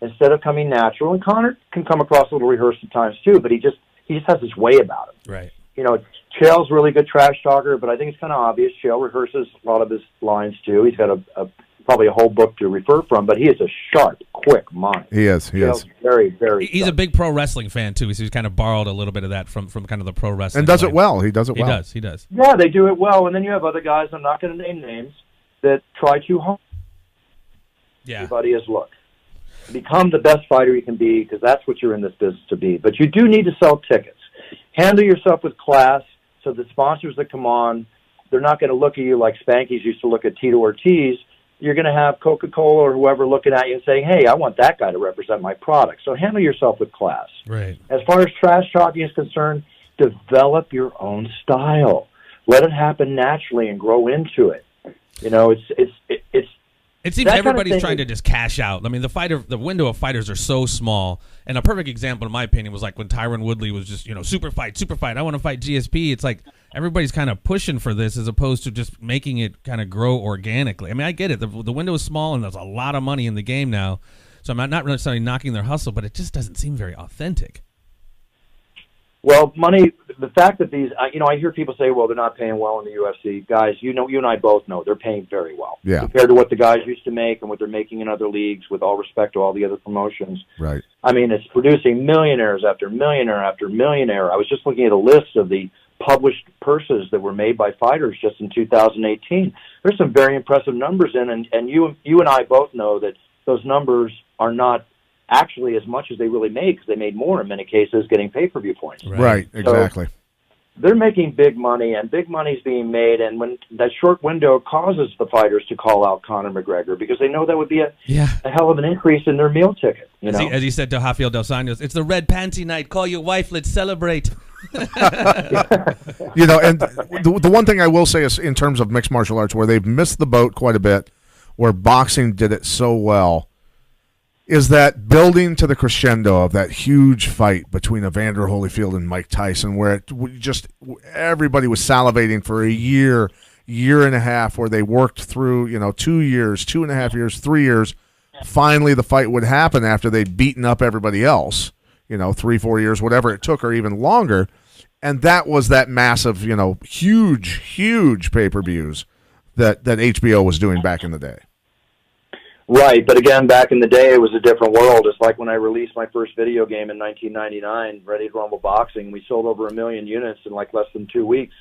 instead of coming natural, and Conor can come across a little rehearsed at times too, but he just has this way about him. Right. Chael's really good trash talker, but I think it's kind of obvious. Chael rehearses a lot of his lines too. He's got probably a whole book to refer from, but he is a sharp, quick mind. He is. Very, very He's sharp. a big pro wrestling fan, too. He's kind of borrowed a little bit of that from kind of the pro wrestling. And does it well. He does it well. He does. Yeah, they do it well. And then you have other guys, I'm not going to name names, that try too hard. Yeah. Everybody is, look, become the best fighter you can be because that's what you're in this business to be. But you do need to sell tickets. Handle yourself with class so the sponsors that come on, they're not going to look at you like Spanky's used to look at Tito Ortiz. You're going to have Coca-Cola or whoever looking at you and saying, hey, I want that guy to represent my product. So handle yourself with class. Right. As far as trash talking is concerned, develop your own style. Let it happen naturally and grow into it. It seems everybody's trying to just cash out. I mean, the window of fighters are so small. And a perfect example, in my opinion, was like when Tyron Woodley was just, super fight. I want to fight GSP. It's like everybody's kind of pushing for this as opposed to just making it kind of grow organically. I mean, I get it. The window is small and there's a lot of money in the game now. So I'm not necessarily knocking their hustle, but it just doesn't seem very authentic. Well, money, the fact that these, I hear people say, well, they're not paying well in the UFC. Guys, you and I both know they're paying very well. Yeah. Compared to what the guys used to make and what they're making in other leagues, with all respect to all the other promotions. Right. I mean, it's producing millionaires after millionaire after millionaire. I was just looking at a list of the published purses that were made by fighters just in 2018. There's some very impressive numbers in, and you and I both know that those numbers are not actually as much as they really made, because they made more in many cases getting pay-per-view points. Right, exactly. So they're making big money, and big money's being made, and when that short window causes the fighters to call out Conor McGregor because they know that would be a hell of an increase in their meal ticket. As he said to Rafael Dos Anjos, it's the red panty night. Call your wife. Let's celebrate. And the one thing I will say is in terms of mixed martial arts, where they've missed the boat quite a bit, where boxing did it so well, is that building to the crescendo of that huge fight between Evander Holyfield and Mike Tyson, where everybody was salivating for a year and a half, where they worked through 2 years, 2.5 years, 3 years. Finally, the fight would happen after they'd beaten up everybody else, 3-4 years, whatever it took, or even longer. And that was that massive, huge pay-per-views that HBO was doing back in the day. Right, but again, back in the day, it was a different world. It's like when I released my first video game in 1999, Ready to Rumble Boxing. We sold over 1 million units in like less than 2 weeks.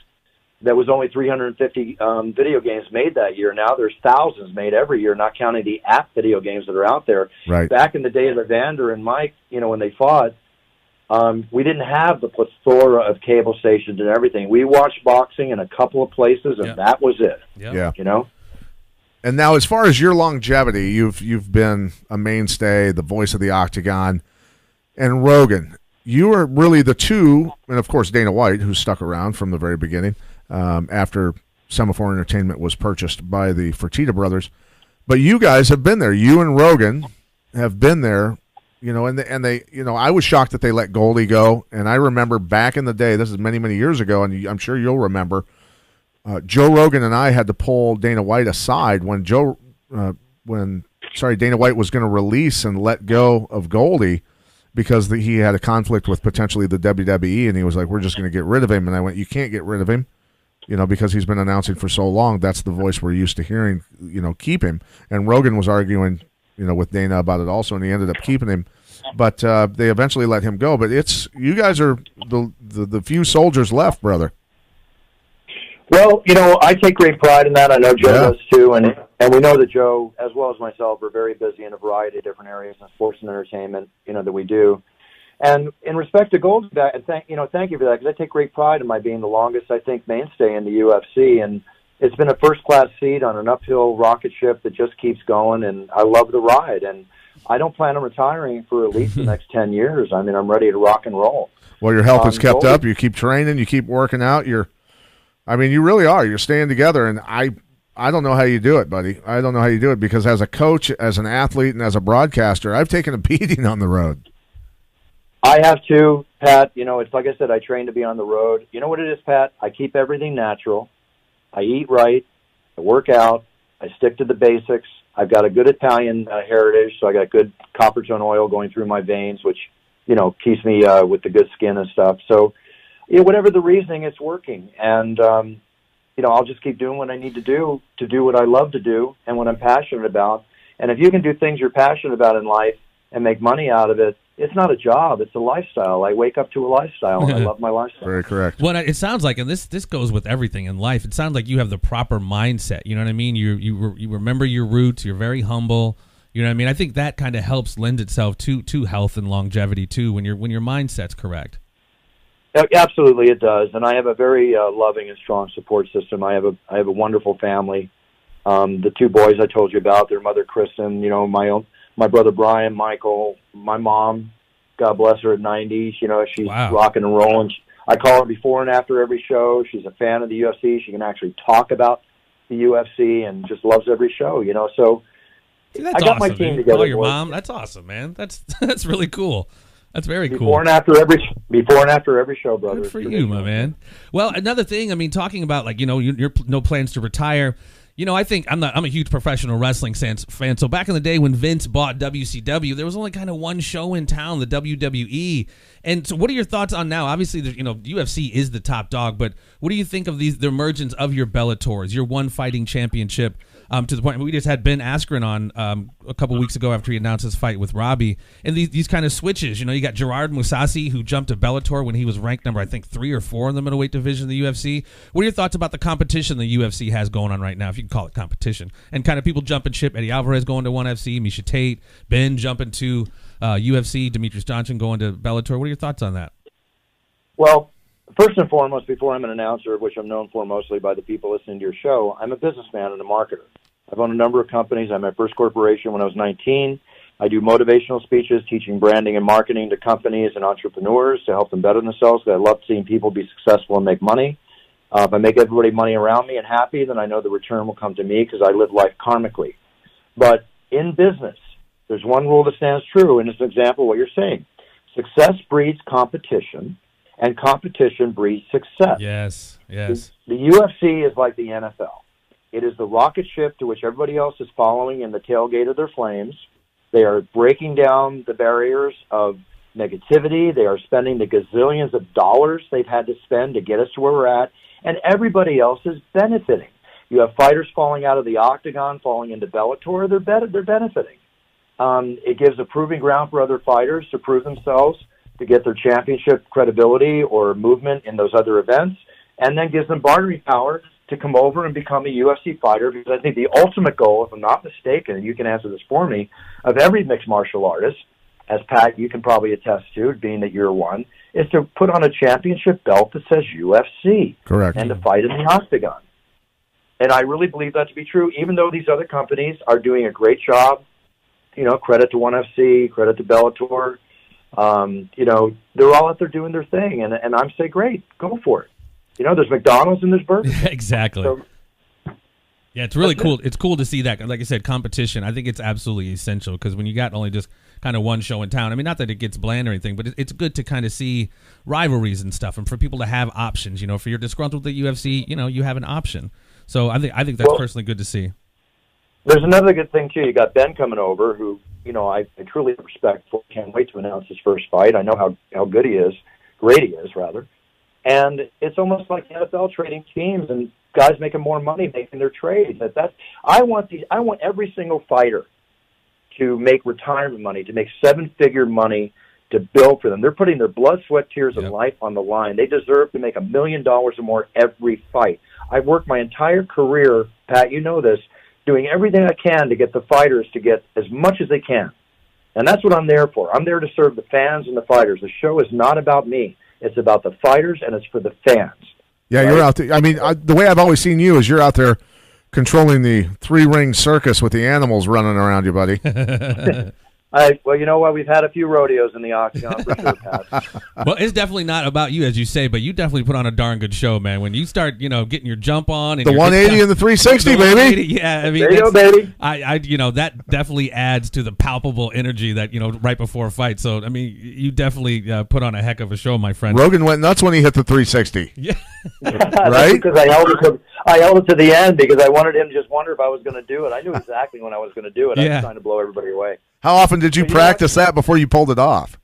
there was only 350 video games made that year. Now there's thousands made every year, not counting the app video games that are out there. Right. Back in the day of Evander and Mike, when they fought, we didn't have the plethora of cable stations and everything. We watched boxing in a couple of places, and that was it. Yeah. And now, as far as your longevity, you've been a mainstay, the voice of the Octagon, and Rogan. You are really the two, and of course Dana White, who stuck around from the very beginning after Semaphore Entertainment was purchased by the Fertitta brothers. But you guys have been there. You and Rogan have been there, and they, I was shocked that they let Goldie go. And I remember back in the day, this is many, many years ago, and I'm sure you'll remember, Joe Rogan and I had to pull Dana White aside when Dana White was going to release and let go of Goldie because he had a conflict with potentially the WWE, and he was like, we're just going to get rid of him. And I went, you can't get rid of him, because he's been announcing for so long. That's the voice we're used to hearing, keep him. And Rogan was arguing, with Dana about it also, and he ended up keeping him. But they eventually let him go. But you guys are the few soldiers left, brother. Well, I take great pride in that. I know Joe does too, and we know that Joe, as well as myself, are very busy in a variety of different areas in sports and entertainment, that we do. And in respect to Goldie, thank you for that, because I take great pride in my being the longest, I think, mainstay in the UFC, and it's been a first-class seat on an uphill rocket ship that just keeps going, and I love the ride, and I don't plan on retiring for at least the next 10 years. I mean, I'm ready to rock and roll. Well, your health is kept up. You keep training. You keep working out. You really are. You're staying together, and I don't know how you do it, buddy. I don't know how you do it, because as a coach, as an athlete, and as a broadcaster, I've taken a beating on the road. I have too, Pat. It's like I said, I train to be on the road. You know what it is, Pat? I keep everything natural. I eat right. I work out. I stick to the basics. I've got a good Italian heritage, so I got good coppertone oil going through my veins, which, keeps me with the good skin and stuff. So, whatever the reasoning, it's working. And, I'll just keep doing what I need to do what I love to do and what I'm passionate about. And if you can do things you're passionate about in life and make money out of it, it's not a job, it's a lifestyle. I wake up to a lifestyle, and I love my lifestyle. Very correct. Well, it sounds like, and this goes with everything in life, it sounds like you have the proper mindset. You know what I mean? You remember your roots. You're very humble. You know what I mean? I think that kind of helps lend itself to health and longevity too, when your mindset's correct. Absolutely, it does. And I have a very loving and strong support system. I have a wonderful family. The two boys I told you about, their mother Kristen, my brother Brian, Michael, my mom, God bless her at 90. She's rocking and rolling. I call her before and after every show. She's a fan of the UFC. She can actually talk about the UFC and just loves every show. So See, that's I got awesome, my team dude. together. Call your boys. mom. That's awesome, man. That's really cool. That's very cool. Before and after every show, brother. Good for you, my man. Well, another thing, talking about you're no plans to retire. I think I'm a huge professional wrestling fan. So back in the day when Vince bought WCW, there was only kind of one show in town, the WWE. And so what are your thoughts on now? Obviously, UFC is the top dog, but what do you think of the emergence of your Bellators, your one fighting championship? To the point we just had Ben Askren on a couple weeks ago after he announced his fight with Robbie, and these kind of switches. You got Gerard Mousasi, who jumped to Bellator when he was ranked number, I think, 3 or 4 in the middleweight division of the UFC. What are your thoughts about the competition the UFC has going on right now, if you can call it competition, and kind of people jumping ship? Eddie Alvarez going to ONE FC, Miesha Tate, Ben jumping to UFC, Demetrius Johnson going to Bellator. What are your thoughts on that? Well, first and foremost, before I'm an announcer, which I'm known for mostly by the people listening to your show, I'm a businessman and a marketer. I've owned a number of companies. I had my first corporation when I was 19. I do motivational speeches, teaching branding and marketing to companies and entrepreneurs to help them better themselves, because I love seeing people be successful and make money. If I make everybody money around me and happy, then I know the return will come to me, because I live life karmically. But in business, there's one rule that stands true, and it's an example of what you're saying. Success breeds competition, and competition breeds success. Yes. The UFC is like the NFL. It is the rocket ship to which everybody else is following in the tailgate of their flames. They are breaking down the barriers of negativity. They are spending the gazillions of dollars they've had to spend to get us to where we're at, and everybody else is benefiting. You have fighters falling out of the octagon, falling into Bellator. They're benefiting. It gives a proving ground for other fighters to prove themselves, to get their championship credibility or movement in those other events. and then gives them bartering power to come over and become a UFC fighter, because I think the ultimate goal, if I'm not mistaken, and you can answer this for me, of every mixed martial artist, as Pat, you can probably attest to, being that you're one, is to put on a championship belt that says UFC. Correct. And to fight in the octagon. And I really believe that to be true, even though these other companies are doing a great job. Credit to ONE FC, credit to Bellator. They're all out there doing their thing, and I'm saying, great, go for it. There's McDonald's and there's Burger King. Exactly. So, yeah, it's really cool. It's cool to see that. Like I said, competition. I think it's absolutely essential, because when you got only just kind of one show in town, I mean, not that it gets bland or anything, but it's good to kind of see rivalries and stuff, and for people to have options. If you're disgruntled with the UFC, you have an option. So I think that's personally good to see. There's another good thing too. You got Ben coming over, who I truly respect. Can't wait to announce his first fight. I know how good he is, great he is rather. And it's almost like NFL trading teams and guys making more money making their trades. I want every single fighter to make retirement money, to make seven-figure money, to build for them. They're putting their blood, sweat, tears, and life on the line. They deserve to make $1 million or more every fight. I've worked my entire career, Pat, you know this, doing everything I can to get the fighters to get as much as they can. And that's what I'm there for. I'm there to serve the fans and the fighters. The show is not about me. It's about the fighters, and it's for the fans. Yeah, right? You're out there. I mean, the way I've always seen you is you're out there controlling the three-ring circus with the animals running around you, buddy. Well, you know what? We've had a few rodeos in the octagon for sure, Pat. Well, it's definitely not about you, as you say, but you definitely put on a darn good show, man. When you start, getting your jump on, and the 180 and the 360, baby. Yeah, I mean, there you go, baby. That definitely adds to the palpable energy that right before a fight. So, I mean, you definitely put on a heck of a show, my friend. Rogan went nuts when he hit the 360. Yeah, right. Because I held it to the end because I wanted him to just wonder if I was going to do it. I knew exactly when I was going to do it. I was trying to blow everybody away. How often did you practice that before you pulled it off?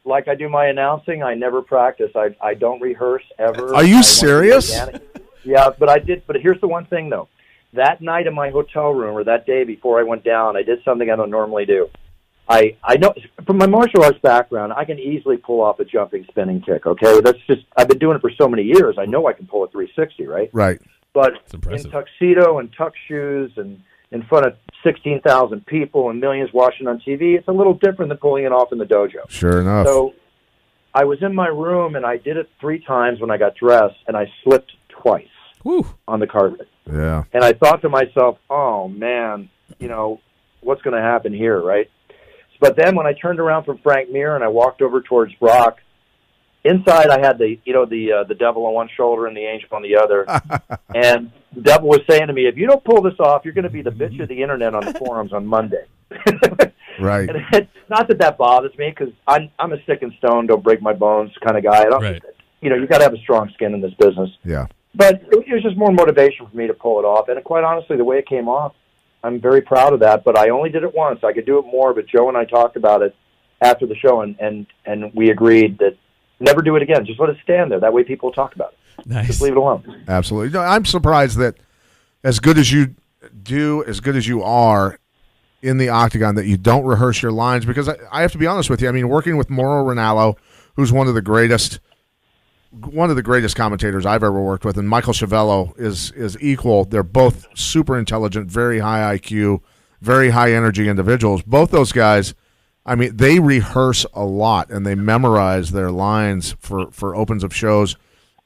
Like I do my announcing, I never practice. I don't rehearse ever. Are you serious? Yeah, but I did. But here's the one thing, though. That night in my hotel room, or that day before I went down, I did something I don't normally do. I know from my martial arts background, I can easily pull off a jumping spinning kick. Okay, I've been doing it for so many years. I know I can pull a 360, right? Right. But in tuxedo and tuck shoes and in front of 16,000 people and millions watching on TV, it's a little different than pulling it off in the dojo. Sure enough. So I was in my room, and I did it 3 times when I got dressed, and I slipped twice on the carpet. Yeah. And I thought to myself, oh, man, what's going to happen here, right? But then when I turned around from Frank Mir and I walked over towards Brock, inside I had the devil on one shoulder and the angel on the other. And the devil was saying to me, if you don't pull this off, you're going to be the bitch of the internet on the forums on Monday. Right. And not that bothers me, because I'm a stick and stone, don't break my bones kind of guy. Right. You got to have a strong skin in this business. Yeah. But it was just more motivation for me to pull it off. And quite honestly, the way it came off, I'm very proud of that. But I only did it once. I could do it more, but Joe and I talked about it after the show, and we agreed that never do it again. Just let it stand there. That way people talk about it. Nice. Just leave it alone. Absolutely. No, I'm surprised that as good as you do, as good as you are in the octagon, that you don't rehearse your lines, because I have to be honest with you. I mean, working with Mauro Ranallo, who's one of the greatest commentators I've ever worked with, and Michael Chiavello is equal. They're both super intelligent, very high IQ, very high energy individuals. Both those guys, I mean, they rehearse a lot and they memorize their lines for opens of shows.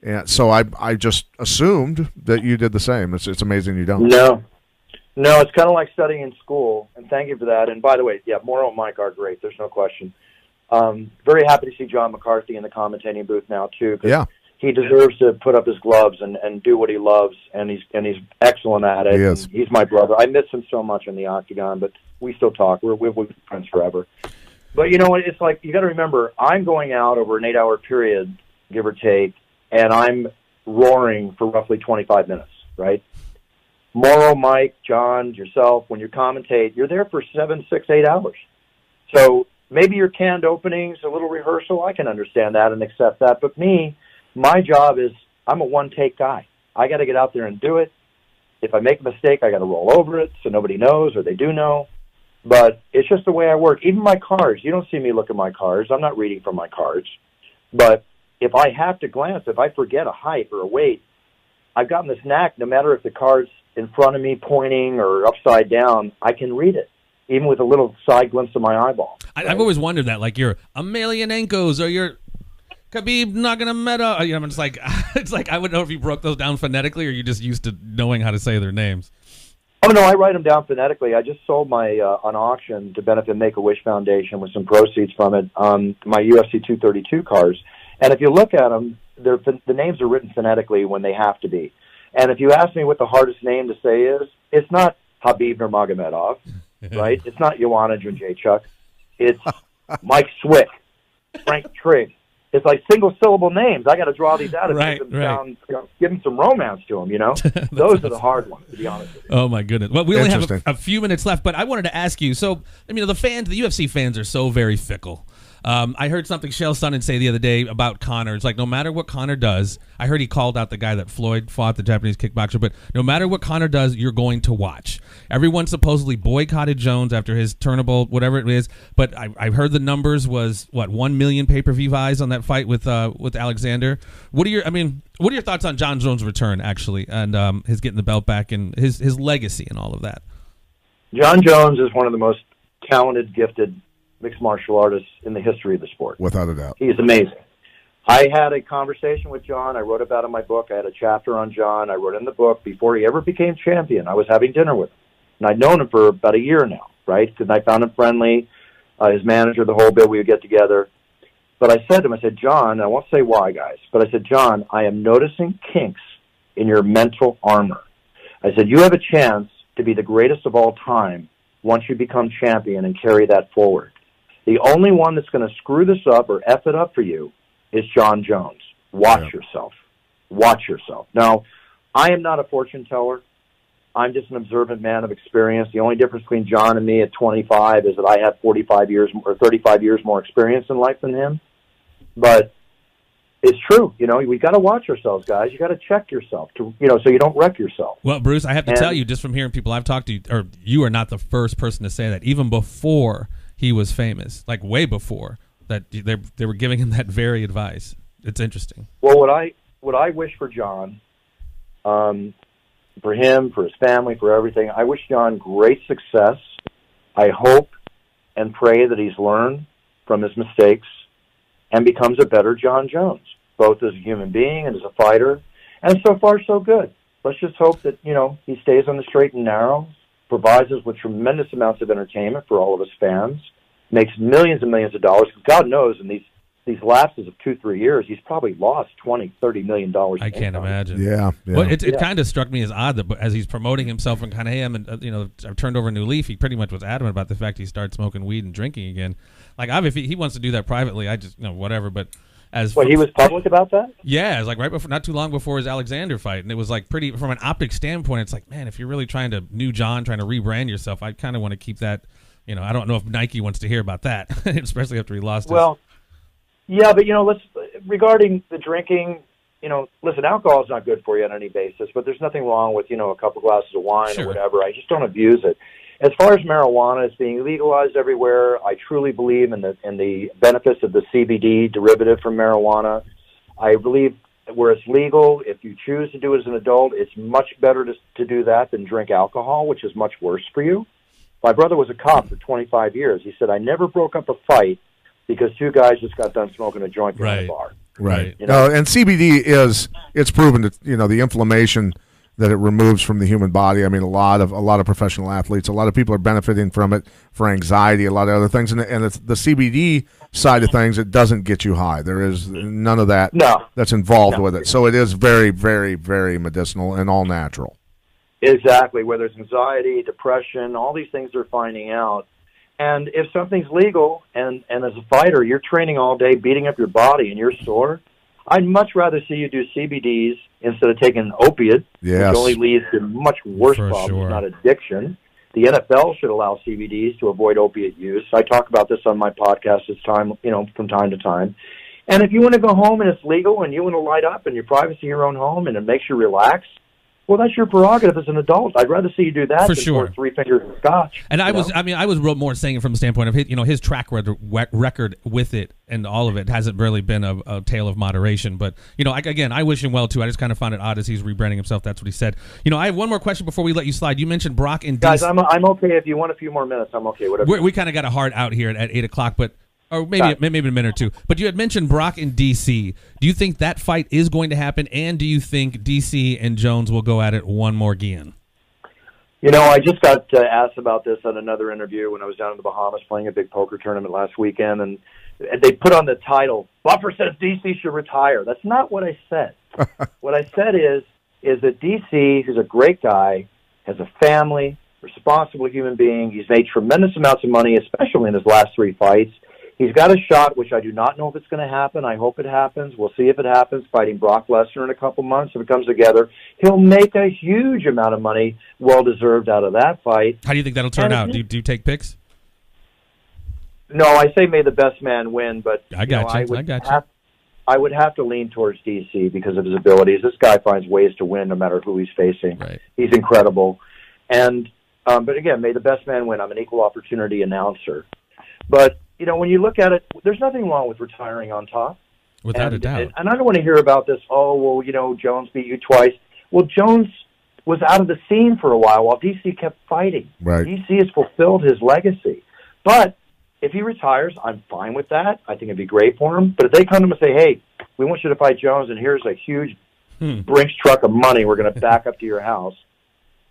And so I just assumed that you did the same. It's amazing you don't. No, it's kind of like studying in school, and thank you for that. And by the way, Mauro and Mike are great. There's no question. Very happy to see John McCarthy in the commentating booth now too. Yeah. He deserves to put up his gloves and do what he loves, and he's excellent at it. He is. He's my brother. I miss him so much in the octagon, but we still talk. We're friends forever. But you know what? It's like, you got to remember, I'm going out over an 8-hour period, give or take, and I'm roaring for roughly 25 minutes, right? Mauro, Mike, John, yourself, when you commentate, you're there for 7, 6, 8 hours. So maybe your canned openings, a little rehearsal, I can understand that and accept that. But me, my job is, I'm a one-take guy. I got to get out there and do it. If I make a mistake, I got to roll over it so nobody knows, or they do know. But it's just the way I work. Even my cards, you don't see me look at my cards. I'm not reading from my cards. But if I have to glance, if I forget a height or a weight, I've gotten this knack, no matter if the card's in front of me pointing or upside down, I can read it, even with a little side glimpse of my eyeball. I've always wondered that, like you're Emelianenko's or you're Khabib Nurmagomedov. You know, it's like I would know if you broke those down phonetically or you're just used to knowing how to say their names. Oh, no, I write them down phonetically. I just sold my on auction to benefit Make-A-Wish Foundation with some proceeds from it, my UFC 232 cards. And if you look at them, the names are written phonetically when they have to be. And if you ask me what the hardest name to say is, it's not Khabib Nurmagomedov, right? It's not Joanna Jędrzejczyk. It's Mike Swick, Frank Trigg. It's like single-syllable names. I got to draw these out and give them some romance to them, you know? Those are the hard ones, to be honest with you. Oh, my goodness. Well, we only have a few minutes left, but I wanted to ask you, so, I mean, the UFC fans are so very fickle. I heard something Chael Sonnen say the other day about Conor. It's like, no matter what Conor does, I heard he called out the guy that Floyd fought, the Japanese kickboxer, but no matter what Conor does, you're going to watch. Everyone supposedly boycotted Jones after his turnable, whatever it is, but I've heard the numbers was, 1 million pay-per-view buys on that fight with Alexander. What are your thoughts on John Jones' return, actually, and his getting the belt back and his legacy and all of that? John Jones is one of the most talented, gifted mixed martial artists in the history of the sport. Without a doubt. He's amazing. I had a conversation with John. I wrote about it in my book. I had a chapter on John. I wrote in the book before he ever became champion. I was having dinner with him. And I'd known him for about a year now, right? Because I found him friendly. His manager, the whole bit, we would get together. But I said to him, I said, John, and I won't say why, guys, but I said, John, I am noticing kinks in your mental armor. I said, you have a chance to be the greatest of all time once you become champion and carry that forward. The only one that's going to screw this up or F it up for you is John Jones. Watch yourself. Watch yourself. Now, I am not a fortune teller. I'm just an observant man of experience. The only difference between John and me at 25 is that I have 45 years or 35 years more experience in life than him. But it's true. You know, we got to watch ourselves, guys. You got to check yourself, so you don't wreck yourself. Well, Bruce, I have to tell you, just from hearing people I've talked to, or you are not the first person to say that. Even before he was famous, like way before that, they were giving him that very advice. It's interesting. Well, what I wish for John, for him, for his family, for everything, I wish John great success. I hope and pray that he's learned from his mistakes and becomes a better John Jones, both as a human being and as a fighter. And so far, so good. Let's just hope that, he stays on the straight and narrow, provides us with tremendous amounts of entertainment for all of his fans, makes millions and millions of dollars. God knows in these lapses of 2-3 years, he's probably lost $20-30 million. I can't imagine. Yeah. Well, it kind of struck me as odd that as he's promoting himself and kind of, hey, I've turned over a new leaf. He pretty much was adamant about the fact he started smoking weed and drinking again. Like, obviously, he wants to do that privately. I just, whatever. But he was public about that? Yeah, it was like right before, not too long before his Alexander fight, and it was like pretty from an optic standpoint. It's like, man, if you're really trying to rebrand yourself, I kind of want to keep that. I don't know if Nike wants to hear about that, especially after he lost. Yeah, but regarding the drinking, listen, alcohol is not good for you on any basis, but there's nothing wrong with a couple glasses of wine or whatever. I just don't abuse it. As far as marijuana is being legalized everywhere, I truly believe in the benefits of the CBD derivative from marijuana. I believe where it's legal, if you choose to do it as an adult, it's much better to do that than drink alcohol, which is much worse for you. My brother was a cop for 25 years. He said, I never broke up a fight because two guys just got done smoking a joint in a bar. Right. And CBD it's proven that, the inflammation that it removes from the human body. I mean, a lot of professional athletes, a lot of people are benefiting from it for anxiety, a lot of other things. And it's the CBD side of things, it doesn't get you high. There is none of that that's involved with it. So it is very, very, very medicinal and all natural. Exactly. Whether it's anxiety, depression, all these things they're finding out. And if something's legal and as a fighter, you're training all day, beating up your body and you're sore, I'd much rather see you do CBDs instead of taking an opiate, which only leads to much worse problems, not addiction. The NFL should allow CBDs to avoid opiate use. I talk about this on my podcast from time to time. And if you want to go home and it's legal and you want to light up in your privacy of your own home and it makes you relax, Well, that's your prerogative as an adult. I'd rather see you do that For than sure. pour 3 fingers of scotch. And I was real more saying it from the standpoint of his track record with it and all of it hasn't really been a tale of moderation. But I wish him well too. I just kind of found it odd as he's rebranding himself. That's what he said. I have one more question before we let you slide. You mentioned Brock and guys. DC. I'm okay if you want a few more minutes. I'm okay. Whatever. We kind of got a hard out here at 8:00, or maybe a minute or two. But you had mentioned Brock and DC. Do you think that fight is going to happen? And do you think DC and Jones will go at it one more again? I just got asked about this on another interview when I was down in the Bahamas playing a big poker tournament last weekend, and they put on the title, Buffer says DC should retire. That's not what I said. What I said is that DC, who's a great guy, has a family, responsible human being. He's made tremendous amounts of money, especially in his last 3 fights. He's got a shot, which I do not know if it's going to happen. I hope it happens. We'll see if it happens, fighting Brock Lesnar in a couple months. If it comes together, he'll make a huge amount of money, well-deserved, out of that fight. How do you think that'll turn out? Do you take picks? No, I say may the best man win, but I got you. I would have to lean towards DC because of his abilities. This guy finds ways to win no matter who he's facing. Right. He's incredible. And but again, may the best man win. I'm an equal opportunity announcer. But when you look at it, there's nothing wrong with retiring on top. Without a doubt. And I don't want to hear about this, Jones beat you twice. Well, Jones was out of the scene for a while DC kept fighting. Right. DC has fulfilled his legacy. But if he retires, I'm fine with that. I think it'd be great for him. But if they come to him and say, hey, we want you to fight Jones, and here's a huge Brinks truck of money we're going to back up to your house,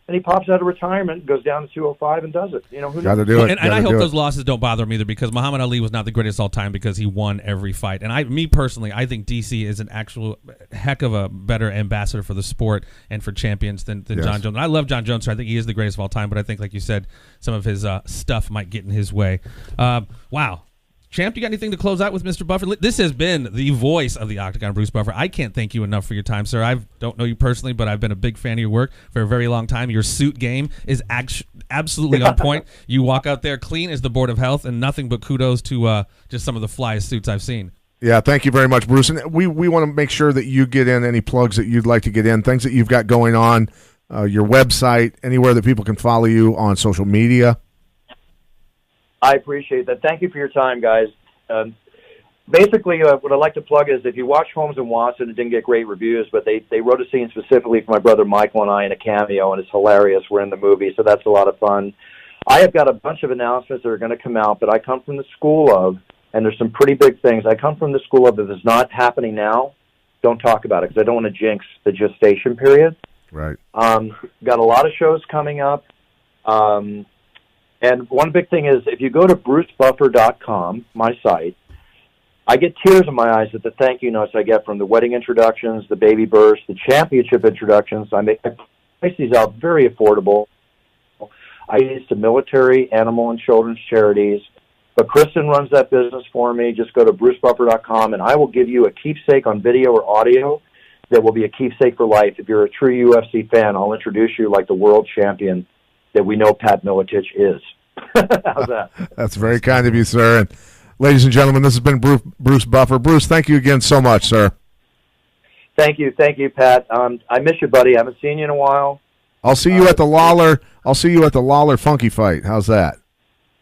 and he pops out of retirement, goes down to 205, and does it. Who knows? Got to do it. And I hope those losses don't bother him either, because Muhammad Ali was not the greatest all time because he won every fight. And me personally, I think DC is an actual heck of a better ambassador for the sport and for champions than Yes. John Jones. And I love John Jones, so I think he is the greatest of all time. But I think, like you said, some of his stuff might get in his way. Wow. Champ, you got anything to close out with, Mr. Buffer? This has been the voice of the Octagon, Bruce Buffer. I can't thank you enough for your time, sir. I don't know you personally, but I've been a big fan of your work for a very long time. Your suit game is absolutely on point. You walk out there clean as the Board of Health, and nothing but kudos to just some of the flyest suits I've seen. Yeah, thank you very much, Bruce. And we want to make sure that you get in any plugs that you'd like to get in, things that you've got going on, your website, anywhere that people can follow you on social media. I appreciate that. Thank you for your time, guys. Basically, what I'd like to plug is if you watch Holmes and Watson, it didn't get great reviews, but they wrote a scene specifically for my brother Michael and I in a cameo, and it's hilarious. We're in the movie, so that's a lot of fun. I have got a bunch of announcements that are going to come out, but I come from the school of, and there's some pretty big things, I come from the school of, if it's not happening now, don't talk about it, because I don't want to jinx the gestation period. Right. Got a lot of shows coming up. And one big thing is, if you go to brucebuffer.com, my site, I get tears in my eyes at the thank you notes I get from the wedding introductions, the baby bursts, the championship introductions. I price these out very affordable. I use to military, animal, and children's charities. But Kristen runs that business for me. Just go to brucebuffer.com, and I will give you a keepsake on video or audio that will be a keepsake for life. If you're a true UFC fan, I'll introduce you like the world champion that we know Pat Miletich is. How's that? That's very kind of you, sir. And ladies and gentlemen, this has been Bruce Buffer. Bruce, thank you again so much, sir. Thank you, Pat. I miss you, buddy. I haven't seen you in a while. I'll see you at the Lawler. I'll see you at the Lawler Funky fight. How's that?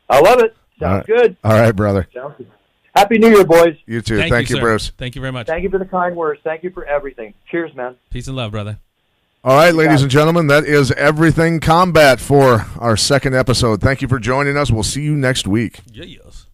I love it. Sounds good. All right, brother. Sounds good. Happy New Year, boys. You too. Thank you, you, Bruce. Thank you very much. Thank you for the kind words. Thank you for everything. Cheers, man. Peace and love, brother. All right, ladies and gentlemen, that is Everything Combat for our second episode. Thank you for joining us. We'll see you next week. Yes.